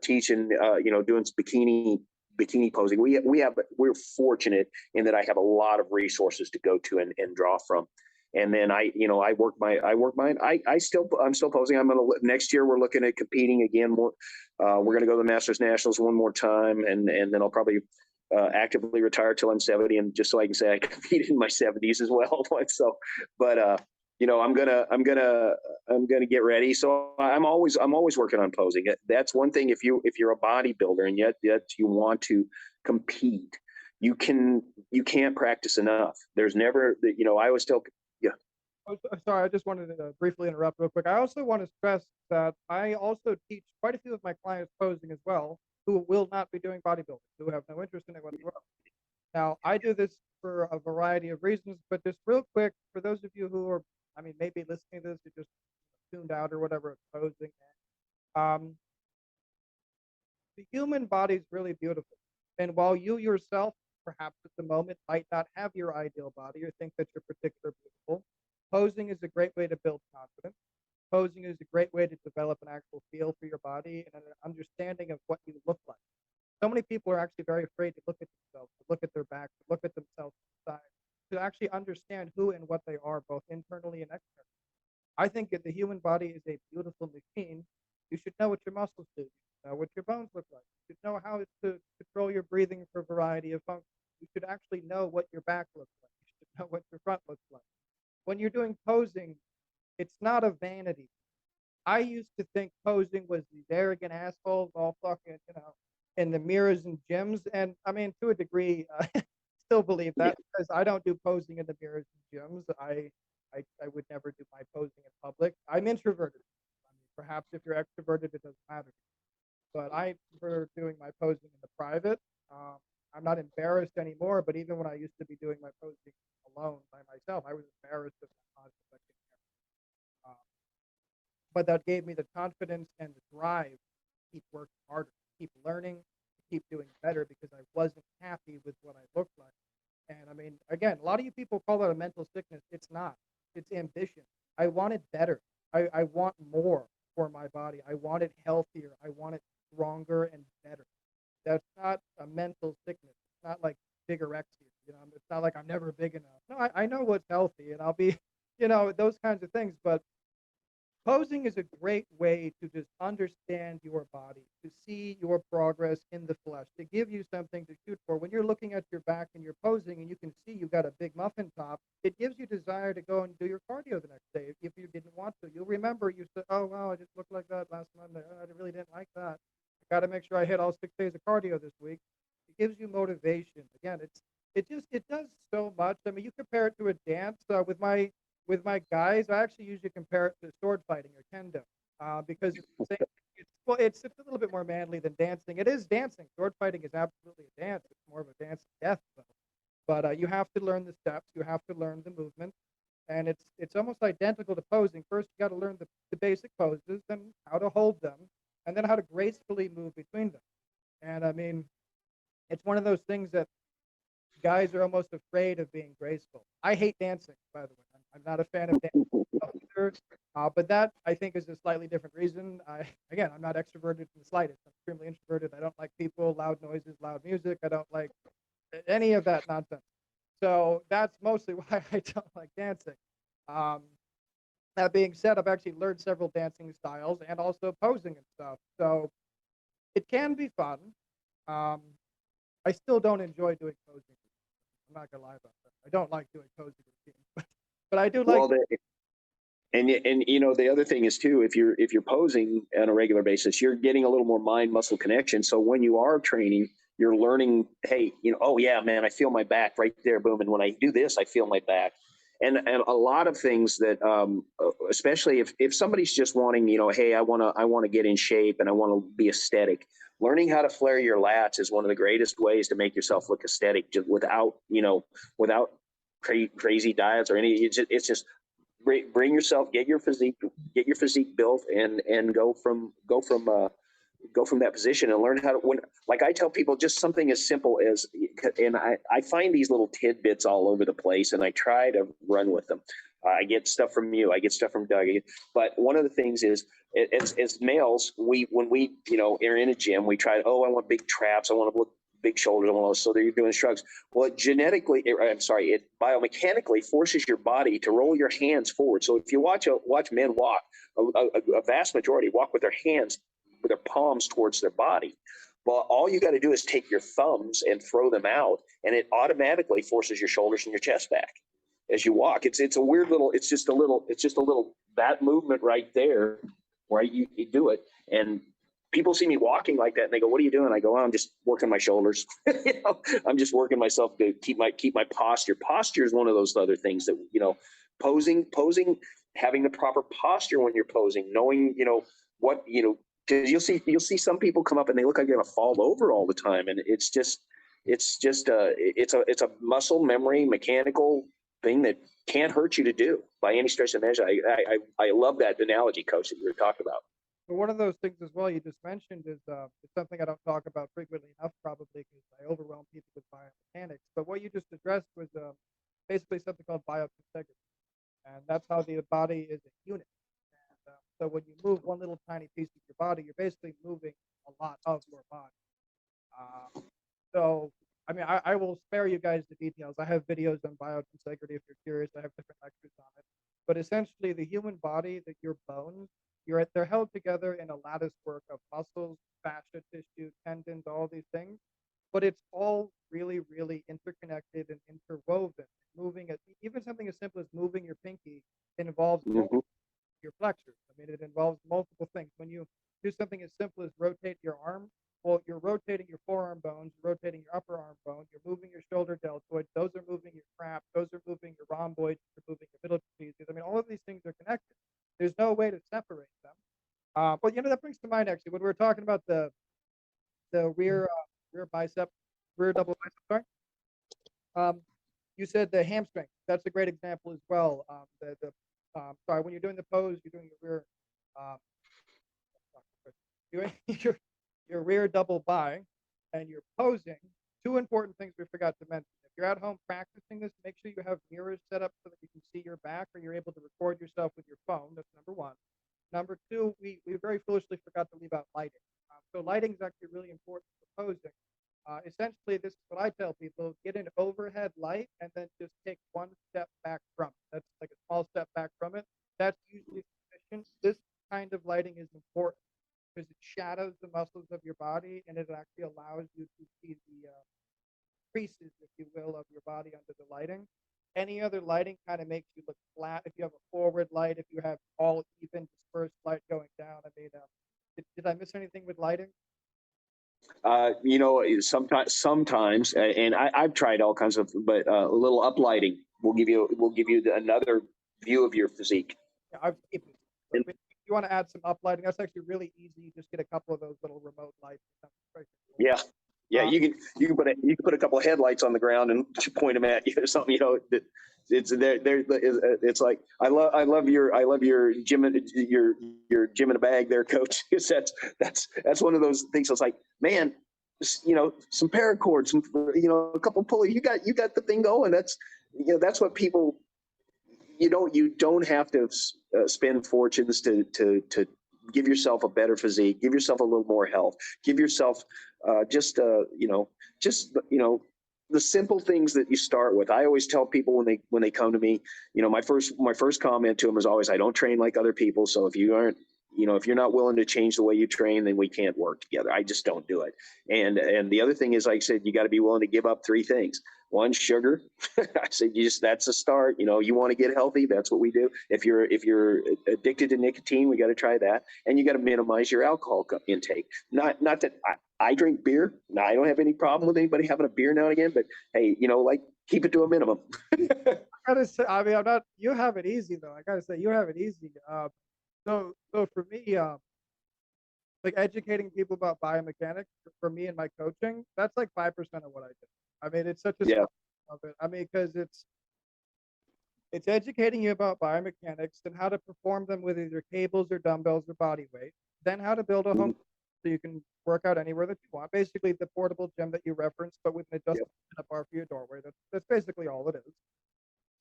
teaching, doing bikini posing. We're fortunate in that I have a lot of resources to go to and draw from. And then I'm still posing. Next year we're looking at competing again. We're going to go to the Masters Nationals one more time, and then I'll probably actively retire till I'm 70, and just so I can say I competed in my 70s as well. So, but I'm gonna get ready. So I'm always working on posing. That's one thing. If you're a bodybuilder and yet you want to compete, you can't practice enough. There's never, I always tell. Yeah. Oh, sorry, I just wanted to briefly interrupt real quick. I also want to stress that I also teach quite a few of my clients posing as well, who will not be doing bodybuilding, who have no interest in it whatsoever. Now, I do this for a variety of reasons, but just real quick, for those of you who are, maybe listening to this, you just tuned out or whatever, posing. Um, the human body is really beautiful. And while you yourself, perhaps at the moment, might not have your ideal body or think that you're particularly beautiful, posing is a great way to build confidence. Posing is a great way to develop an actual feel for your body and an understanding of what you look like. So many people are actually very afraid to look at themselves, to look at their back, to look at themselves inside, to actually understand who and what they are, both internally and externally. I think that the human body is a beautiful machine. You should know what your muscles do. You should know what your bones look like. You should know how to control your breathing for a variety of functions. You should actually know what your back looks like. You should know what your front looks like. When you're doing posing, it's not a vanity. I used to think posing was these arrogant assholes all fucking, in the mirrors and gyms. And to a degree, I still believe that because I don't do posing in the mirrors and gyms. I would never do my posing in public. I'm introverted. Perhaps if you're extroverted, it doesn't matter. But I prefer doing my posing in the private. I'm not embarrassed anymore, but even when I used to be doing my posing alone by myself, I was embarrassed of my confidence. But that gave me the confidence and the drive to keep working harder, to keep learning, to keep doing better because I wasn't happy with what I looked like. And again, a lot of you people call it a mental sickness. It's not. It's ambition. I want it better. I want more for my body. I want it healthier. I want it stronger and better. That's not a mental sickness. It's not like bigorexia. It's not like I'm never big enough. No, I know what's healthy and I'll be, those kinds of things. But posing is a great way to just understand your body, to see your progress in the flesh, to give you something to shoot for. When you're looking at your back and you're posing and you can see you've got a big muffin top, it gives you desire to go and do your cardio the next day. If you didn't want to, you'll remember you said, oh, wow, I just looked like that last Monday. I really didn't like that. I got to make sure I hit all 6 days of cardio this week. It gives you motivation. Again, it does so much. You compare it to a dance with my guys, I actually usually compare it to sword fighting or kendo because it's the same. It's a little bit more manly than dancing. It is dancing. Sword fighting is absolutely a dance. It's more of a dance of death, though. But you have to learn the steps. You have to learn the movement, and it's almost identical to posing. First, you got to learn the basic poses, then how to hold them, and then how to gracefully move between them. And it's one of those things that guys are almost afraid of being graceful. I hate dancing, by the way. I'm not a fan of dancing either, but that I think is a slightly different reason. I'm not extroverted in the slightest. I'm extremely introverted. I don't like people, loud noises, loud music. I don't like any of that nonsense. So that's mostly why I don't like dancing. That being said, I've actually learned several dancing styles and also posing and stuff. So it can be fun. I still don't enjoy doing posing. I'm not gonna lie about that. I don't like doing posing routines, but I do like. Well, and the other thing is too, if you're posing on a regular basis, you're getting a little more mind muscle connection. So when you are training, you're learning, hey, oh yeah, man, I feel my back right there, boom. And when I do this, I feel my back. And a lot of things that, especially if somebody's just wanting, hey, I want to get in shape and I want to be aesthetic. Learning how to flare your lats is one of the greatest ways to make yourself look aesthetic, just without crazy diets or any. It's just bring yourself, get your physique built, and go from that position and learn how to like I tell people, just something as simple as, and I find these little tidbits all over the place and I try to run with them. I get stuff from you, I get stuff from Doug, but one of the things is, as males, when we are in a gym, we try, I want big traps, I want to look big shoulders, I want to, so you're doing shrugs. Well, it biomechanically forces your body to roll your hands forward. So if you watch men walk, a vast majority walk with their hands, with their palms towards their body. Well, all you got to do is take your thumbs and throw them out, and it automatically forces your shoulders and your chest back as you walk. It's a weird little, it's just a little that movement right there where you do it. And people see me walking like that and they go, what are you doing? I go, I'm just working my shoulders. I'm just working myself to keep my posture. Posture is one of those other things that, posing, having the proper posture when you're posing, knowing, what, because you'll see some people come up and they look like they're gonna fall over all the time, and it's a muscle memory mechanical thing that can't hurt you to do by any stretch of the measure. I love that analogy, Coach, that you were talking about. But one of those things as well you just mentioned is it's something I don't talk about frequently enough, probably because I overwhelm people with biomechanics. But what you just addressed was basically something called biomechanical, and that's how the body is a unit. So when you move one little tiny piece of your body, you're basically moving a lot of your body. So, I mean, I will spare you guys the details. I have videos on biointegrity if you're curious. I have different lectures on it. But essentially, the human body, that your bones, they're held together in a lattice work of muscles, fascia, tissue, tendons, all these things. But it's all really, really interconnected and interwoven. Moving it, even something as simple as moving your pinky involves your flexors. I mean, it involves multiple things. When you do something as simple as rotate your arm, well, you're rotating your forearm bones, you're rotating your upper arm bone, you're moving your shoulder deltoids, those are moving your traps, those are moving your rhomboids, you're moving your middle trapezius. I mean, all of these things are connected. There's no way to separate them. But that brings to mind actually when we were talking about the rear bicep, rear double bicep. Sorry. You said the hamstring. That's a great example as well. Sorry, when you're doing the pose, you're doing your rear double bi, and you're posing. Two important things we forgot to mention. If you're at home practicing this, make sure you have mirrors set up so that you can see your back, or you're able to record yourself with your phone. That's number one. Number two, we very foolishly forgot to leave out lighting. So lighting is actually really important for posing. Essentially, this is what I tell people: get an overhead light and then just take one step back from it. That's like a small step back from it. That's usually sufficient. This kind of lighting is important because it shadows the muscles of your body and it actually allows you to see the creases, if you will, of your body under the lighting. Any other lighting kind of makes you look flat. If you have a forward light, if you have all even dispersed light going down, I mean, did I miss anything with lighting? Sometimes, and I've tried all kinds of, but a little uplighting will give you another view of your physique. Yeah, if you want to add some uplighting, that's actually really easy. You just get a couple of those little remote lights. Yeah. You can put a couple of headlights on the ground and point them at you or something. It's there. It's like I love your gym in a bag there, Coach. That's one of those things. It's like, man, some paracord, a couple pulleys. You got the thing going. That's what people. You don't have to spend fortunes to give yourself a better physique, give yourself a little more health, give yourself the simple things that you start with. I always tell people when they come to me, my first comment to them is always, I don't train like other people. So if you aren't if you're not willing to change the way you train, then we can't work together. I just don't do it. And the other thing is, like I said, you got to be willing to give up three things. One, sugar. I said, that's a start. You want to get healthy. That's what we do. If you're addicted to nicotine, we got to try that. And you got to minimize your alcohol intake. Not that I drink beer. Now, I don't have any problem with anybody having a beer now and again, but hey, like keep it to a minimum. I gotta say, I mean, I'm not. You have it easy though. I gotta say, you have it easy. So for me, like educating people about biomechanics for me and my coaching, that's like 5% of what I do. I mean, it's such a Yeah. of it. I mean, because it's educating you about biomechanics and how to perform them with either cables or dumbbells or body weight. Then how to build a home so you can work out anywhere that you want. Basically, the portable gym that you referenced, but with an adjustable bar for your doorway. That's basically all it is.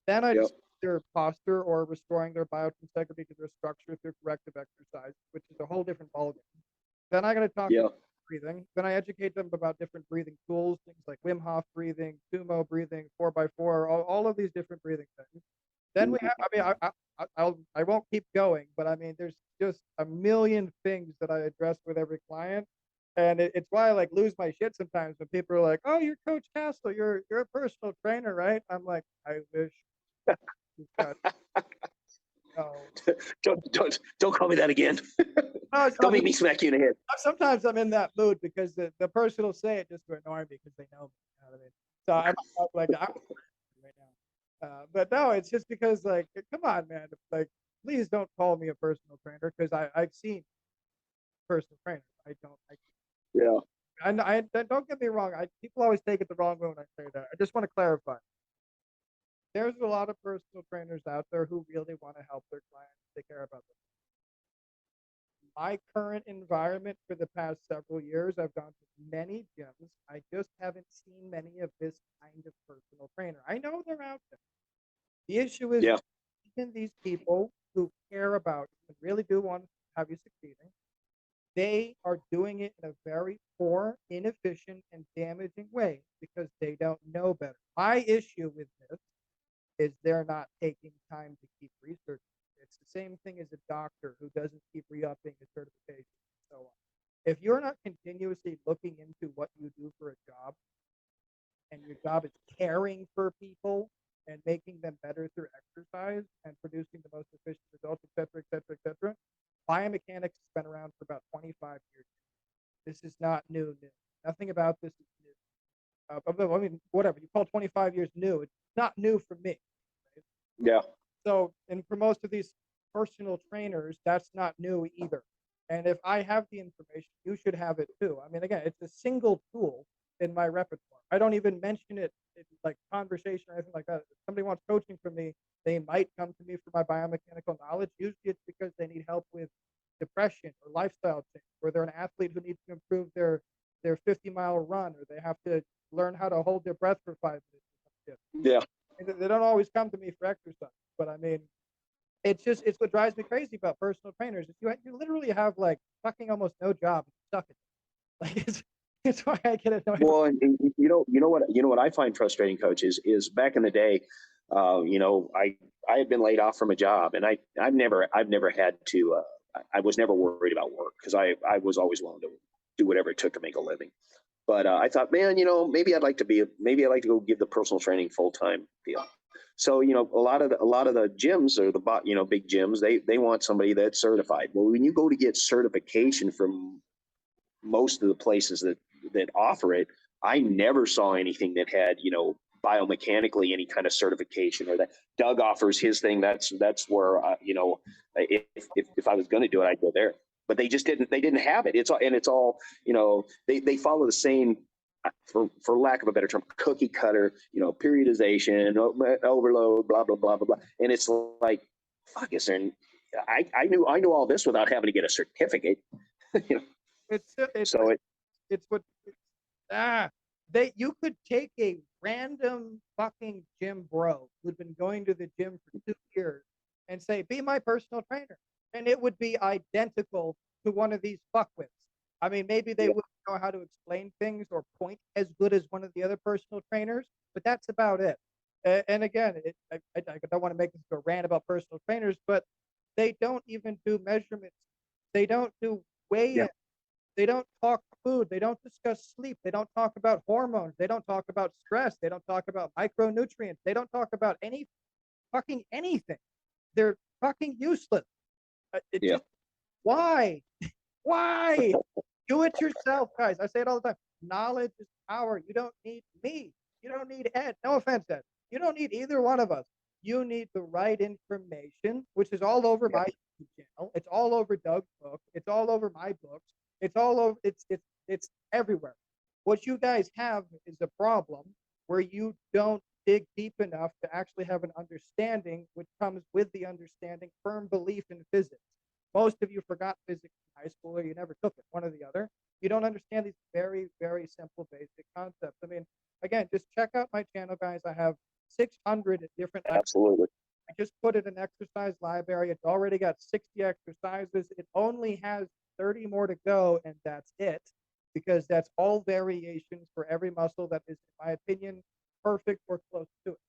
Then I just their posture or restoring their biointegrity to their structure through corrective exercise, which is a whole different ballgame. Then I got to talk about breathing. Then I educate them about different breathing tools, things like Wim Hof breathing, sumo breathing, 4x4, all of these different breathing things. Then we have, I mean, I won't keep going, but I mean, there's just a million things that I address with every client. And it's why I like lose my shit sometimes when people are like, "Oh, you're Coach Castle, you're a personal trainer, right?" I'm like, I wish. No. Don't call me that again. Don't make me smack you in the head. Sometimes I'm in that mood because the person will say it just to annoy me because they know me. You know what I mean? So I'm like, I'm right now. But no, it's just because like, come on, man. Like, please don't call me a personal trainer because I've seen personal trainers. Yeah. I don't get me wrong. People always take it the wrong way when I say that. I just want to clarify. There's a lot of personal trainers out there who really want to help their clients. They care about them. My current environment for the past several years, I've gone to many gyms. I just haven't seen many of this kind of personal trainer. I know they're out there. The issue is even these people who care about you and really do want to have you succeeding, they are doing it in a very poor, inefficient, and damaging way because they don't know better. My issue with this is they're not taking time to keep researching. It's the same thing as a doctor who doesn't keep re-upping his certification and so on. If you're not continuously looking into what you do for a job and your job is caring for people and making them better through exercise and producing the most efficient results, et cetera, et cetera, et cetera, biomechanics has been around for about 25 years. This is not new. Nothing about this is new. I mean, whatever, you call 25 years new, it's not new for me. Right? Yeah. So, and for most of these personal trainers, that's not new either. And if I have the information, you should have it too. I mean, again, it's a single tool in my repertoire. I don't even mention it in like conversation or anything like that. If somebody wants coaching from me, they might come to me for my biomechanical knowledge. Usually it's because they need help with depression or lifestyle change, or they're an athlete who needs to improve their 50-mile run, or they have to learn how to hold their breath for 5 minutes. Yeah. They don't always come to me for exercise, but I mean, it's what drives me crazy about personal trainers. You literally have like fucking almost no job, and you suck at it. Like it's why I get annoyed. Well, and you know what I find frustrating, Coach, is back in the day, I had been laid off from a job, and I've never had to. I was never worried about work because I was always willing to do whatever it took to make a living. But I thought, man, maybe I'd like to go give the personal training full-time deal. So, a lot of the gyms or the big gyms, they want somebody that's certified. Well, when you go to get certification from most of the places that offer it, I never saw anything that had, biomechanically any kind of certification, or that Doug offers his thing. That's where, if I was going to do it, I'd go there. But they didn't have it. It's all, they follow the same, for lack of a better term, cookie cutter, periodization, overload, blah, blah, blah, blah, blah. And it's like, fuck, I knew all this without having to get a certificate. You could take a random fucking gym bro who'd been going to the gym for 2 years and say, be my personal trainer. And it would be identical to one of these fuckwits. I mean, maybe they wouldn't know how to explain things or point as good as one of the other personal trainers, but that's about it. And again, I don't want to make this a rant about personal trainers, but they don't even do measurements They don't do weigh Yeah. in. They don't talk food. They don't discuss sleep. They don't talk about hormones. They don't talk about stress. They don't talk about micronutrients. They don't talk about any fucking anything. They're fucking useless. It Yeah. just why? Why? Do it yourself, guys. I say it all the time. Knowledge is power. You don't need me. You don't need Ed. No offense, Ed. You don't need either one of us. You need the right information, which is all over Yeah. my YouTube channel. It's all over Doug's book. It's all over my books. It's all over. It's everywhere. What you guys have is a problem where you don't dig deep enough to actually have an understanding, which comes with the understanding, firm belief in physics. Most of you forgot physics in high school or you never took it, one or the other. You don't understand these very, very simple basic concepts. I mean, again, just check out my channel, guys. I have 600 different. Absolutely. I just put it in exercise library. It's already got 60 exercises. It only has 30 more to go, and that's it, because that's all variations for every muscle that is, in my opinion, perfect or close to it.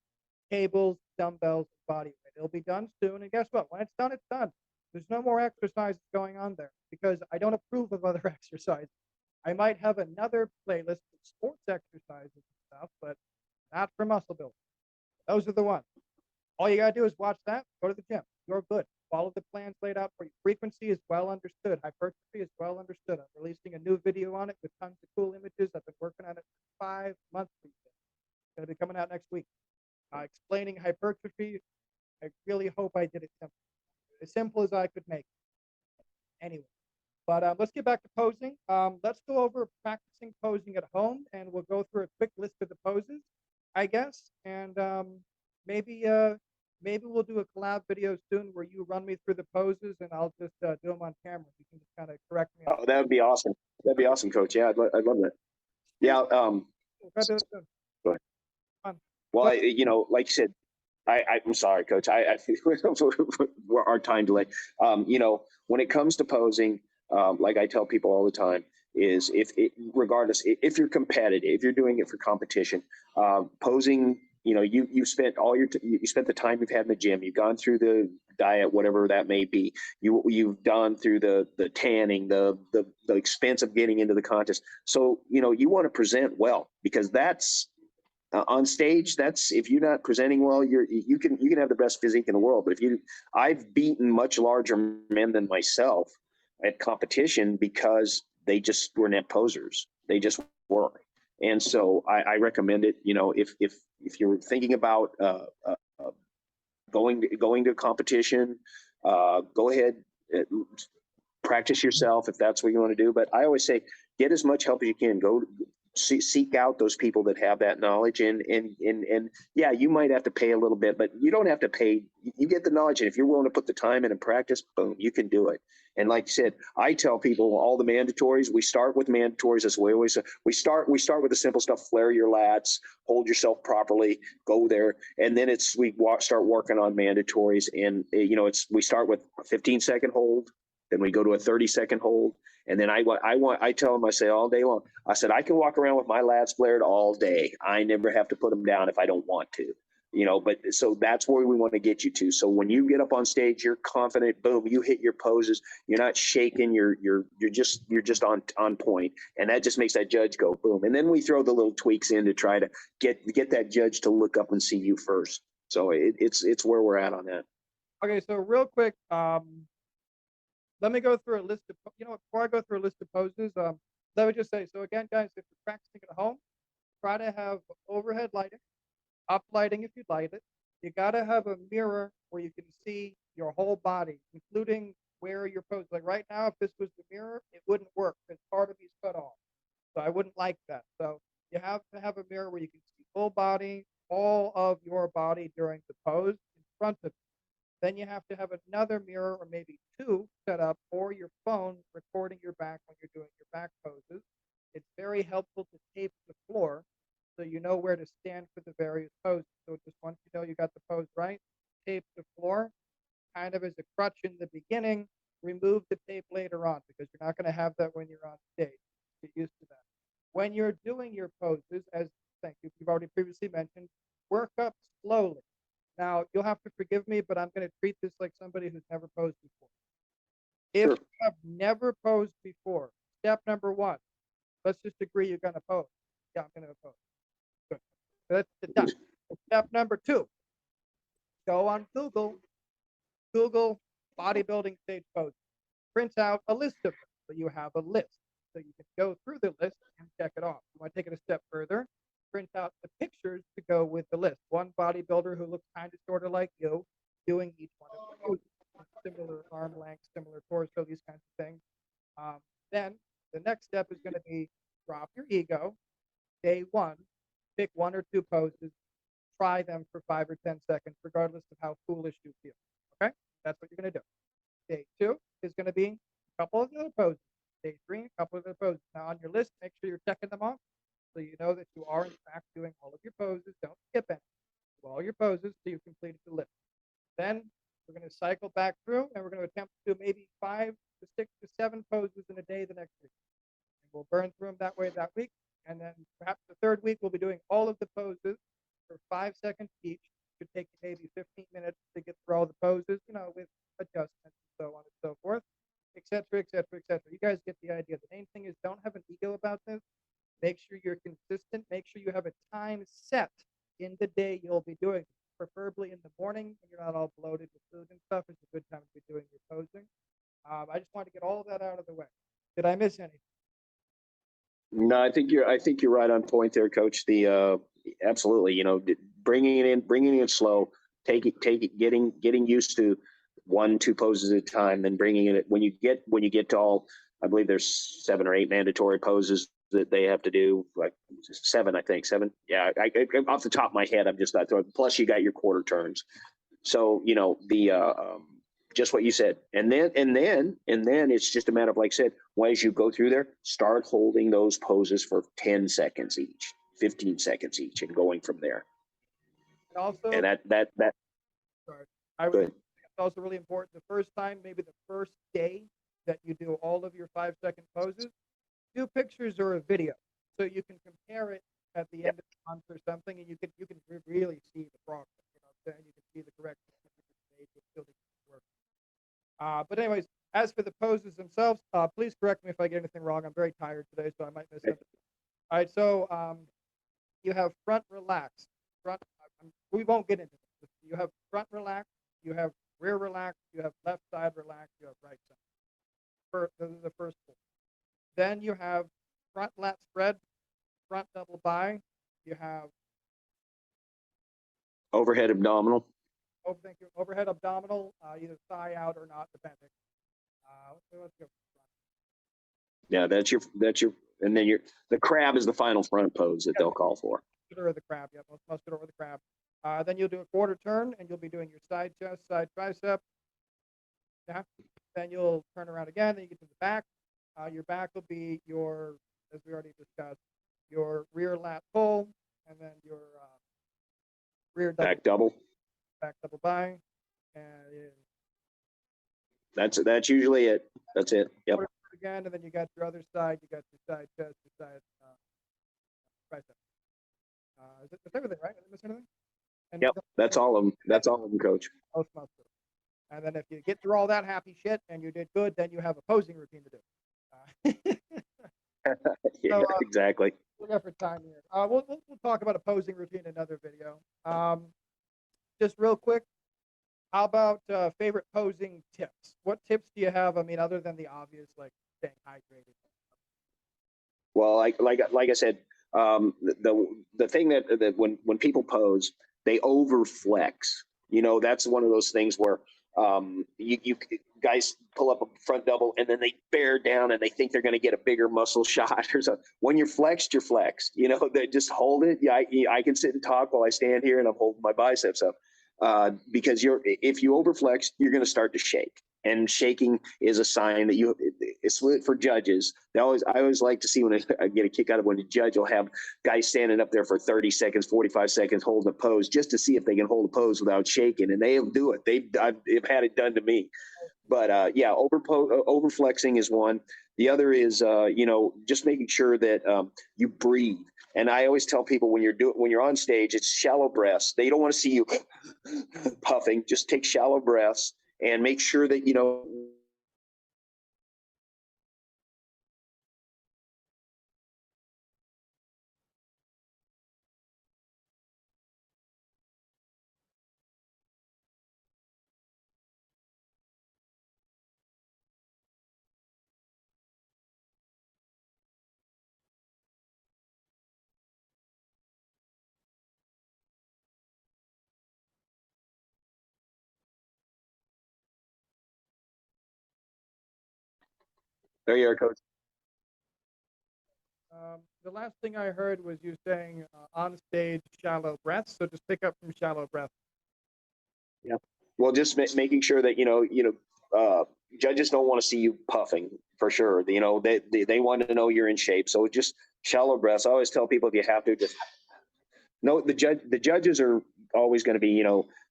Cables, dumbbells, body weight. It'll be done soon. And guess what? When it's done, it's done. There's no more exercises going on there because I don't approve of other exercises. I might have another playlist of sports exercises and stuff, but not for muscle building. Those are the ones. All you gotta do is watch that, go to the gym. You're good. Follow the plans laid out for you. Frequency is well understood. Hypertrophy is well understood. I'm releasing a new video on it with tons of cool images. I've been working on it for 5 months. It's gonna be coming out next week. Explaining hypertrophy. I really hope I did it simple. As simple as I could make it. Anyway, but let's get back to posing. Let's go over practicing posing at home, and we'll go through a quick list of the poses, I guess, and maybe maybe we'll do a collab video soon where you run me through the poses, and I'll just do them on camera. You can just kind of correct me. Oh, that would be awesome. That'd be awesome, Coach. Yeah, I'd love that. Yeah. We'll do it soon. Go ahead. Fun. Well, But, like you said, I'm sorry, Coach. I we're our time delay. When it comes to posing, like I tell people all the time, is regardless if you're competitive, if you're doing it for competition, posing. You spent you spent the time you've had in the gym. You've gone through the diet, whatever that may be. You've gone through the tanning, the expense of getting into the contest. So you want to present well because that's on stage. That's if you're not presenting well, you can have the best physique in the world, but I've beaten much larger men than myself at competition because they just were net posers. They just were. And so I recommend it. If you're thinking about going to a competition, go ahead, uh, practice yourself if that's what you want to do. But I always say, get as much help as you can. Go seek out those people that have that knowledge, and yeah, you might have to pay a little bit, but you don't have to pay. You get the knowledge, and if you're willing to put the time in and practice, boom, you can do it. And like you said, I tell people all the mandatories. We start with mandatories as we always we start with the simple stuff. Flare your lats, hold yourself properly, go there, and then start working on mandatories. And we start with a 15-second hold, then we go to a 30-second hold. And then I tell them, I say all day long, I said, I can walk around with my lats flared all day. I never have to put them down if I don't want to, but so that's where we want to get you to. So when you get up on stage, you're confident, boom, you hit your poses. You're not shaking. You're just on point. And that just makes that judge go boom. And then we throw the little tweaks in to try to get that judge to look up and see you first. So it's where we're at on that. okay, so real quick, let me go through a list of, before I go through a list of poses, let me just say, so again, guys, if you're practicing at home, try to have overhead lighting, up lighting if you'd like it. You got to have a mirror where you can see your whole body, including where you're posed. Like right now, if this was the mirror, it wouldn't work because part of me's cut off. So I wouldn't like that. So you have to have a mirror where you can see full body, all of your body during the pose in front of you. Then you have to have another mirror or maybe two set up, or your phone recording your back when you're doing your back poses. It's very helpful to tape the floor so you know where to stand for the various poses. So just once you know you got the pose right, tape the floor kind of as a crutch in the beginning, remove the tape later on because you're not going to have that when you're on stage. Get used to that. When you're doing your poses, as thank you, you've already previously mentioned, work up slowly. Now, you'll have to forgive me, but I'm going to treat this like somebody who's never posed before. If Sure. you have never posed before, step number one, let's just agree you're going to pose. Yeah, I'm going to pose. Good. That's done. Step number two, go on Google bodybuilding stage poses. Print out a list of them. So you have a list. So you can go through the list and check it off. You want to take it a step further, print out the pictures to go with the list. One bodybuilder who looks kind of sort of like you doing each one of the poses. Similar arm length, similar torso, these kinds of things. Then the next step is going to be drop your ego. Day one, pick one or two poses, try them for 5 or 10 seconds, regardless of how foolish you feel. Okay? That's what you're going to do. Day two is going to be a couple of the other poses. Day three, a couple of the poses. Now on your list, make sure you're checking them off so you know that you are in fact doing all of your poses. Don't skip any. Do all your poses so you've completed the list. Then we're going to cycle back through and we're going to attempt to do maybe 5 to 6 to 7 poses in a day the next week. And we'll burn through them that way that week. And then perhaps the third week, we'll be doing all of the poses for 5 seconds each. It could take you maybe 15 minutes to get through all the poses, with adjustments and so on and so forth, et cetera, et cetera, et cetera. You guys get the idea. The main thing is don't have an ego about this. Make sure you're consistent. Make sure you have a time set in the day you'll be doing it. Preferably in the morning when you're not all bloated with food and stuff. It's a good time to be doing your posing. I just wanted to get all of that out of the way. Did I miss anything? No, I think you're right on point there, Coach. Absolutely, bringing it in slow, take it, getting used to 1, 2 poses at a time, then bringing it when you get to all. I believe there's 7 or 8 mandatory poses that they have to do, like 7, I think 7. Yeah, I off the top of my head, I'm just not throwing. Plus, you got your quarter turns. So just what you said, and then it's just a matter of, like I said, as you go through there, start holding those poses for 10 seconds each, 15 seconds each, and going from there. And also, And that sorry, I would think it's also really important. The first time, maybe the first day that you do all of your 5-second poses, do pictures or a video so you can compare it at the end of the month or something, and you can really see the progress. You can see the correction made with building work. But anyways, as for the poses themselves, please correct me if I get anything wrong. I'm very tired today, so I might miss something. All right, so you have front relax. We won't get into this. You have front relax, you have rear relax, you have left side relax, you have right side. Those are the first 4. Then you have front lat spread, front double bi. You have overhead abdominal. Overhead abdominal, either thigh out or not, depending. Let's go. Yeah, that's your, and then the crab is the final front pose that they'll call for. Or the crab, yeah, most it over the crab. Then you'll do a quarter turn, and you'll be doing your side chest, side tricep. Yeah. Then you'll turn around again. Then you get to the back. Your back will be as we already discussed, your rear lat pull, and then your rear double. Back double bi, and that's usually it. That's it. Yep. Again, and then you got your other side. You got your side chest, your side tricep. That's everything, right? Did I miss anything? And yep, that's all of them. That's all of them, Coach. Most muscular. And then if you get through all that happy shit and you did good, then you have a posing routine to do. Yeah, exactly. We'll go for time here. We'll talk about a posing routine in another video. Just real quick, how about favorite posing tips? What tips do you have? I mean, other than the obvious, like staying hydrated. Well, like I said, the thing that when people pose, they overflex. That's one of those things where you guys pull up a front double and then they bear down and they think they're going to get a bigger muscle shot or something. When you're flexed, you're flexed. They just hold it. Yeah, I can sit and talk while I stand here and I'm holding my biceps up. Because if you overflex, you're going to start to shake. And shaking is a sign that it's for judges. I always like to see when I get a kick out of when the judge will have guys standing up there for 30 seconds, 45 seconds, holding a pose just to see if they can hold a pose without shaking. And they'll do it. They've had it done to me. But yeah, overflexing is one. The other is, just making sure that you breathe. And I always tell people when you're on stage, it's shallow breaths. They don't want to see you puffing. Just take shallow breaths and make sure that There you are, coach. The last thing I heard was you saying on stage shallow breaths. So just pick up from shallow breaths. Yeah. Well, just making sure that, judges don't want to see you puffing for sure. They want to know you're in shape. So just shallow breaths. I always tell people, if you have to, just no, the judges are always going to be,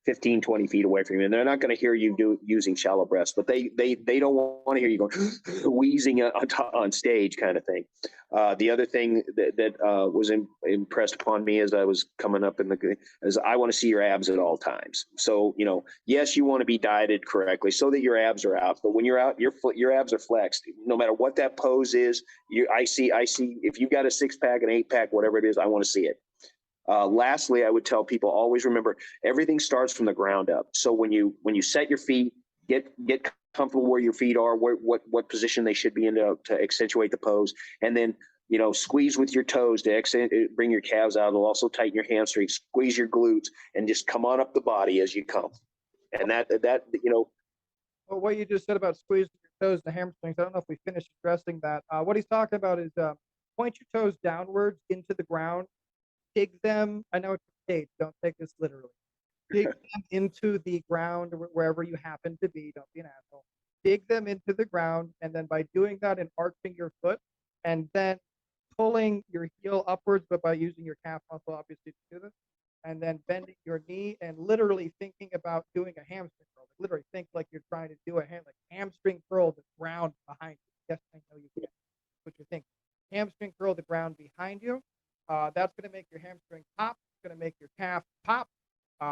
15, 20 feet away from you, and they're not going to hear you using shallow breaths, but they don't want to hear you going wheezing on stage kind of thing. The other thing that was impressed upon me as I was coming up is I want to see your abs at all times. So, yes, you want to be dieted correctly so that your abs are out, but when you're out, your abs are flexed. No matter what that pose is, I see if you've got a 6-pack, an 8-pack, whatever it is, I want to see it. Lastly, I would tell people, always remember, everything starts from the ground up. So when you set your feet, get comfortable where your feet are, what position they should be in to accentuate the pose, and then squeeze with your toes to bring your calves out. It'll also tighten your hamstrings, squeeze your glutes, and just come on up the body as you come. And that Well, what you just said about squeezing your toes, the hamstrings, I don't know if we finished addressing that. What he's talking about is point your toes downwards into the ground. Dig them. I know it's a stage. Don't take this literally. Dig them into the ground wherever you happen to be. Don't be an asshole. Dig them into the ground, and then by doing that and arching your foot, and then pulling your heel upwards, but by using your calf muscle, obviously, to do this, and then bending your knee and literally thinking about doing a hamstring curl. Literally think like you're trying to do hamstring curl the ground behind you. Yes, I know you can. That's what you're thinking. Hamstring curl the ground behind you. That's going to make your hamstring pop. It's going to make your calf pop.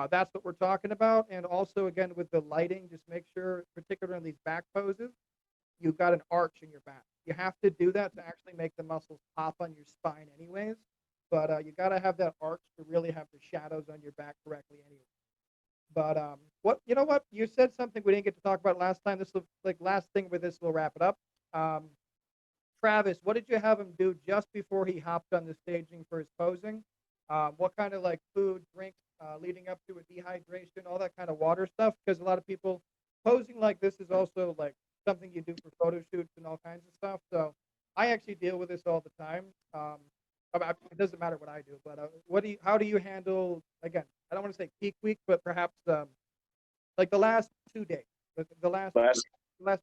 That's what we're talking about. And also, again, with the lighting, just make sure, particularly in these back poses, you've got an arch in your back. You have to do that to actually make the muscles pop on your spine anyways. But you got to have that arch to really have the shadows on your back correctly anyway. But what? You said something we didn't get to talk about last time. This will, last thing with this, we'll wrap it up. Travis, what did you have him do just before he hopped on the staging for his posing? What kind of food, drinks, leading up to a dehydration, all that kind of water stuff? Because a lot of people posing like this is also something you do for photo shoots and all kinds of stuff. So I actually deal with this all the time. It doesn't matter what I do, but how do you handle, again, I don't want to say peak week, but perhaps the last 2 days, the last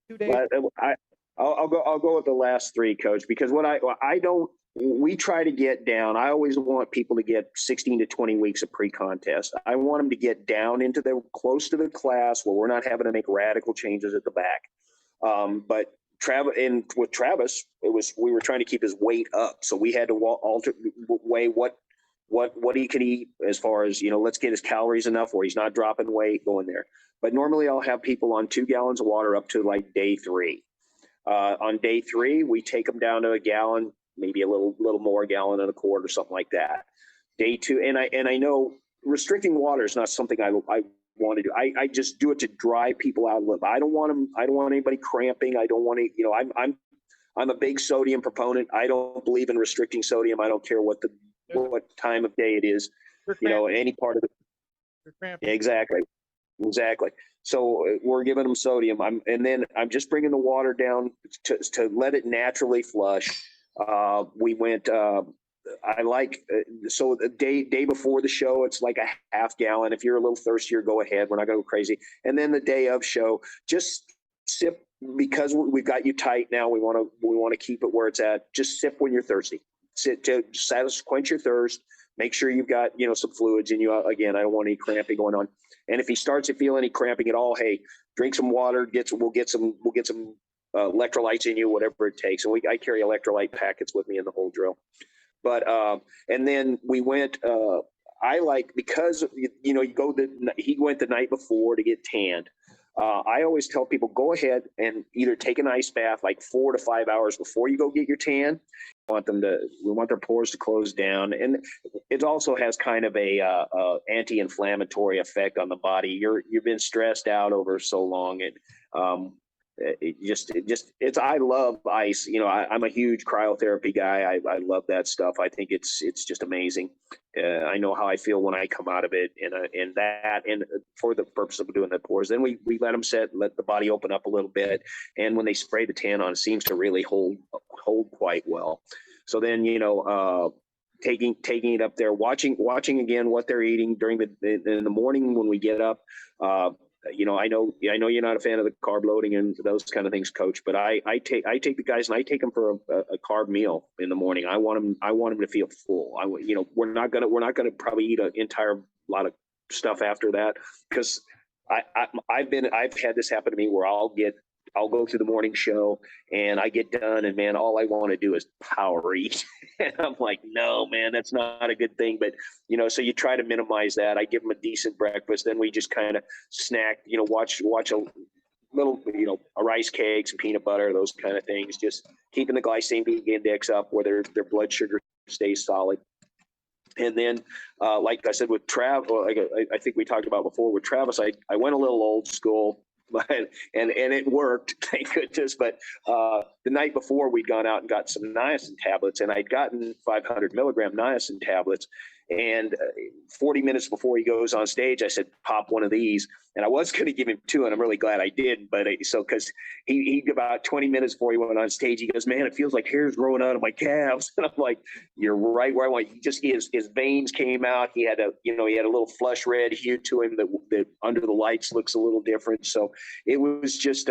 2 days. I'll go with the last 3, coach, because we try to get down. I always want people to get 16 to 20 weeks of pre-contest. I want them to get down into close to the class where we're not having to make radical changes at the back. But with Travis, we were trying to keep his weight up, so we had to weigh what he could eat as far as let's get his calories enough where he's not dropping weight going there. But normally I'll have people on 2 gallons of water up to day 3. On day 3, we take them down to a gallon, maybe a little more, a gallon and a quart or something like that. Day 2, and I know restricting water is not something I want to do. I just do it to dry people out a little. I don't want anybody cramping. I don't want to, I'm a big sodium proponent. I don't believe in restricting sodium. I don't care what time of day it is. Any part of it. Exactly. So we're giving them sodium. And then I'm just bringing the water down to let it naturally flush. We went. So the day before the show, it's like a half gallon. If you're a little thirstier, go ahead. We're not going to go crazy. And then the day of show, just sip, because we've got you tight now. We want to keep it where it's at. Just sip when you're thirsty. Sit to quench your thirst. Make sure you've got some fluids in you. Again, I don't want any cramping going on. And if he starts to feel any cramping at all, hey, drink some water. We'll get some electrolytes in you, whatever it takes. And I carry electrolyte packets with me in the whole drill. But and then we went. Because he went the night before to get tanned. I always tell people, go ahead and either take an ice bath 4 to 5 hours before you go get your tan. We want their pores to close down, and it also has kind of a anti-inflammatory effect on the body. You've been stressed out over so long, and I love ice. I'm a huge cryotherapy guy. I love that stuff. I think it's just amazing. I know how I feel when I come out of it, and for the purpose of doing the pours, then we let them set, let the body open up a little bit, and when they spray the tan on, it seems to really hold quite well. So then taking it up there, watching again what they're eating during in the morning when we get up. I know you're not a fan of the carb loading and those kind of things, Coach, but I take the guys and I take them for a carb meal in the morning. I want them to feel full. We're not gonna probably eat an entire lot of stuff after that, because I've had this happen to me where I'll go through the morning show and I get done and, man, all I want to do is power eat. And I'm like, no, man, that's not a good thing. But, so you try to minimize that. I give them a decent breakfast. Then we just kind of snack, watch a little, a rice cake, some peanut butter, those kind of things, just keeping the glycemic index up where their blood sugar stays solid. And then, like I said, with Travis, like I think we talked about before with Travis, I went a little old school. And it worked, thank goodness. But the night before, we'd gone out and got some niacin tablets, and I'd gotten 500 milligram niacin tablets. And 40 minutes before he goes on stage, I said, pop one of these. And I was going to give him two, and I'm really glad I did. But because he about 20 minutes before he went on stage, he goes, man, it feels like hair's growing out of my calves. And I'm like, you're right where I want. His veins came out. He had a little flush red hue to him that under the lights looks a little different. So it was just,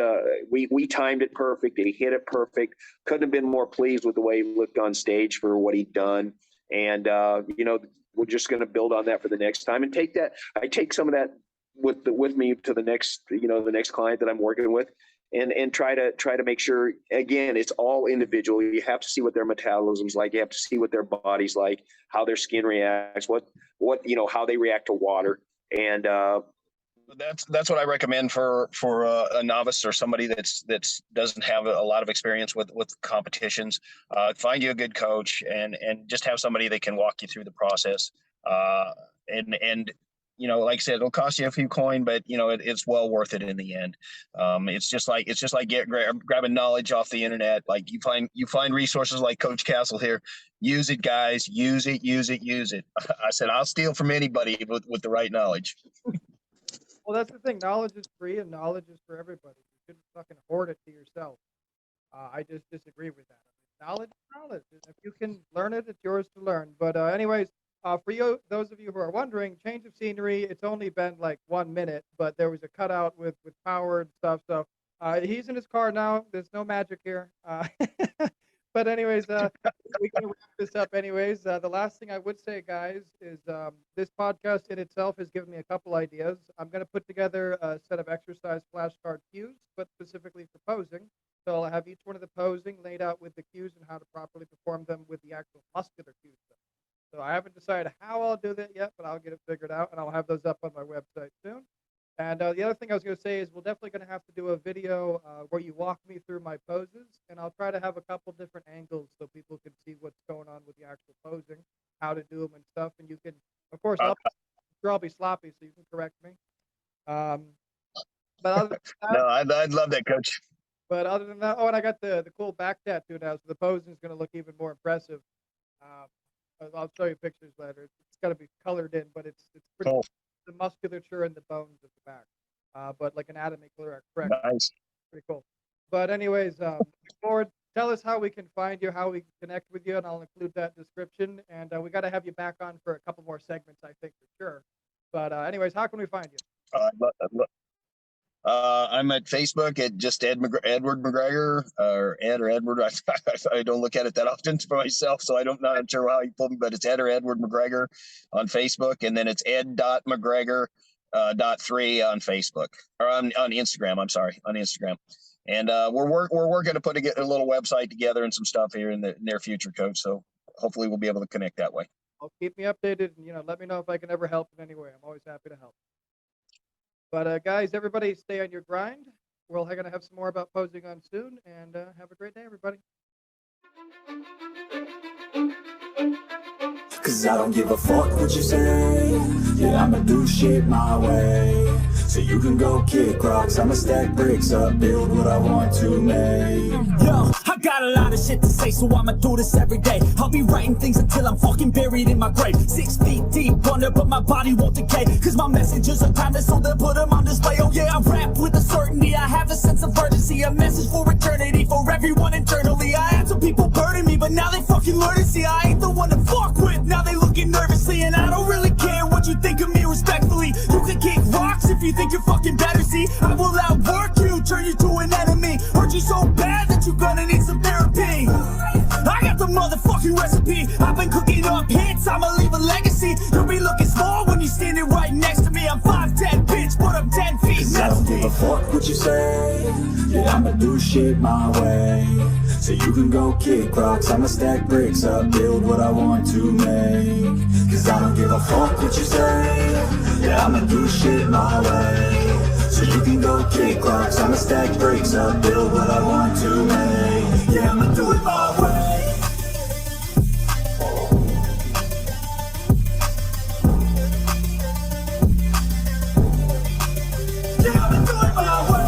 we timed it perfect. He hit it perfect. Couldn't have been more pleased with the way he looked on stage for what he'd done. And, we're just going to build on that for the next time and take that. I take some of that with me to the next client that I'm working with, and try to make sure, again, it's all individual. You have to see what their metabolism's like. You have to see what their body's like, how their skin reacts, how they react to water. And, that's what I recommend for a novice or somebody that's doesn't have a lot of experience with competitions. Find you a good coach and just have somebody that can walk you through the process. And like I said, it'll cost you a few coin, but it's well worth it in the end. It's just like grabbing knowledge off the internet. Like you find resources like Coach Castle here. Use it, guys. Use it. I said I'll steal from anybody with the right knowledge. Well, that's the thing. Knowledge is free, and knowledge is for everybody. You shouldn't fucking hoard it to yourself. I just disagree with that. Knowledge is knowledge. If you can learn it, it's yours to learn. But anyways, for you, those of you who are wondering, change of scenery. It's only been like 1 minute, but there was a cutout with power and stuff. So he's in his car now. There's no magic here. But anyways, we can wrap this up anyways. The last thing I would say, guys, is this podcast in itself has given me a couple ideas. I'm going to put together a set of exercise flashcard cues, but specifically for posing. So I'll have each one of the posing laid out with the cues and how to properly perform them with the actual muscular cues. So I haven't decided how I'll do that yet, but I'll get it figured out, and I'll have those up on my website soon. And the other thing I was going to say is we're definitely going to have to do a video where you walk me through my poses, and I'll try to have a couple different angles so people can see what's going on with the actual posing, how to do them and stuff. And you can, of course, I'll be sloppy, so you can correct me. But other than that, no, I'd love that, Coach. But other than that, and I got the cool back tattoo now, so the posing is going to look even more impressive. I'll show you pictures later. It's got to be colored in, but it's pretty cool. The musculature and the bones at the back, but like anatomy correct. Nice. Pretty cool. But anyways, Lord, tell us how we can find you, how we can connect with you, and I'll include that description. And we got to have you back on for a couple more segments, I think, for sure. But anyways, how can we find you? I'm at Facebook at just Edward McGregor, or Ed or Edward. I don't look at it that often for myself, so I'm not sure how you pulled me, but it's Ed or Edward McGregor on Facebook, and then it's ed.mcgregor .3 on Facebook, or on Instagram. I'm sorry, on Instagram. And we're working to put a little website together and some stuff here in the near future, Coach. So hopefully we'll be able to connect that way. I'll keep me updated, and let me know if I can ever help in any way. I'm always happy to help. But guys, everybody stay on your grind. We're going to have some more about posing on soon, and have a great day, everybody. Cause I don't give a fuck what you say. Yeah, I'ma do shit my way. So you can go kick rocks, I'ma stack bricks up, build what I want to make. Yo, I got a lot of shit to say, so I'ma do this every day. I'll be writing things until I'm fucking buried in my grave. 6 feet deep under, but my body won't decay. Cause my messages are timeless, so they'll put them on display. Oh yeah, I rap with a certainty, I have a sense of urgency. A message for eternity, for everyone internally. I had some people burning me, but now they fucking learn to see I ain't the one to fuck with. Now they looking nervously, and I don't really care what you think of me respectfully. You can kick rocks if you think you're fucking better, see. I will outwork you, turn you to an enemy. Hurt you so bad that you're gonna need some therapy. I got the motherfucking recipe. I've been cooking up hits, I'ma leave a legacy. You'll be looking small when you're standing right next to me. I'm 5'10", bitch, but I'm 10 feet. Cause I don't give a fuck what you say. Yeah, I'ma do shit my way. So you can go kick rocks, I'ma stack bricks up, build what I want to make. Cause I don't give a fuck what you say. Yeah, I'ma do shit my way. So you can go kick rocks, I'ma stack bricks up, build what I want to make. Yeah, I'ma do it my way. Yeah, I'ma do it my way.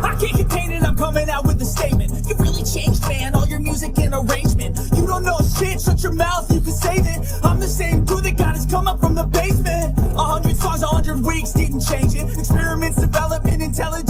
I can't contain it, I'm coming out with a statement. You really changed, man, all your music and arrangement. You don't know shit, shut your mouth, you can save it. I'm the same dude that got his come up from the basement. 100 songs, 100 weeks, didn't change it. Experiments, development, intelligence.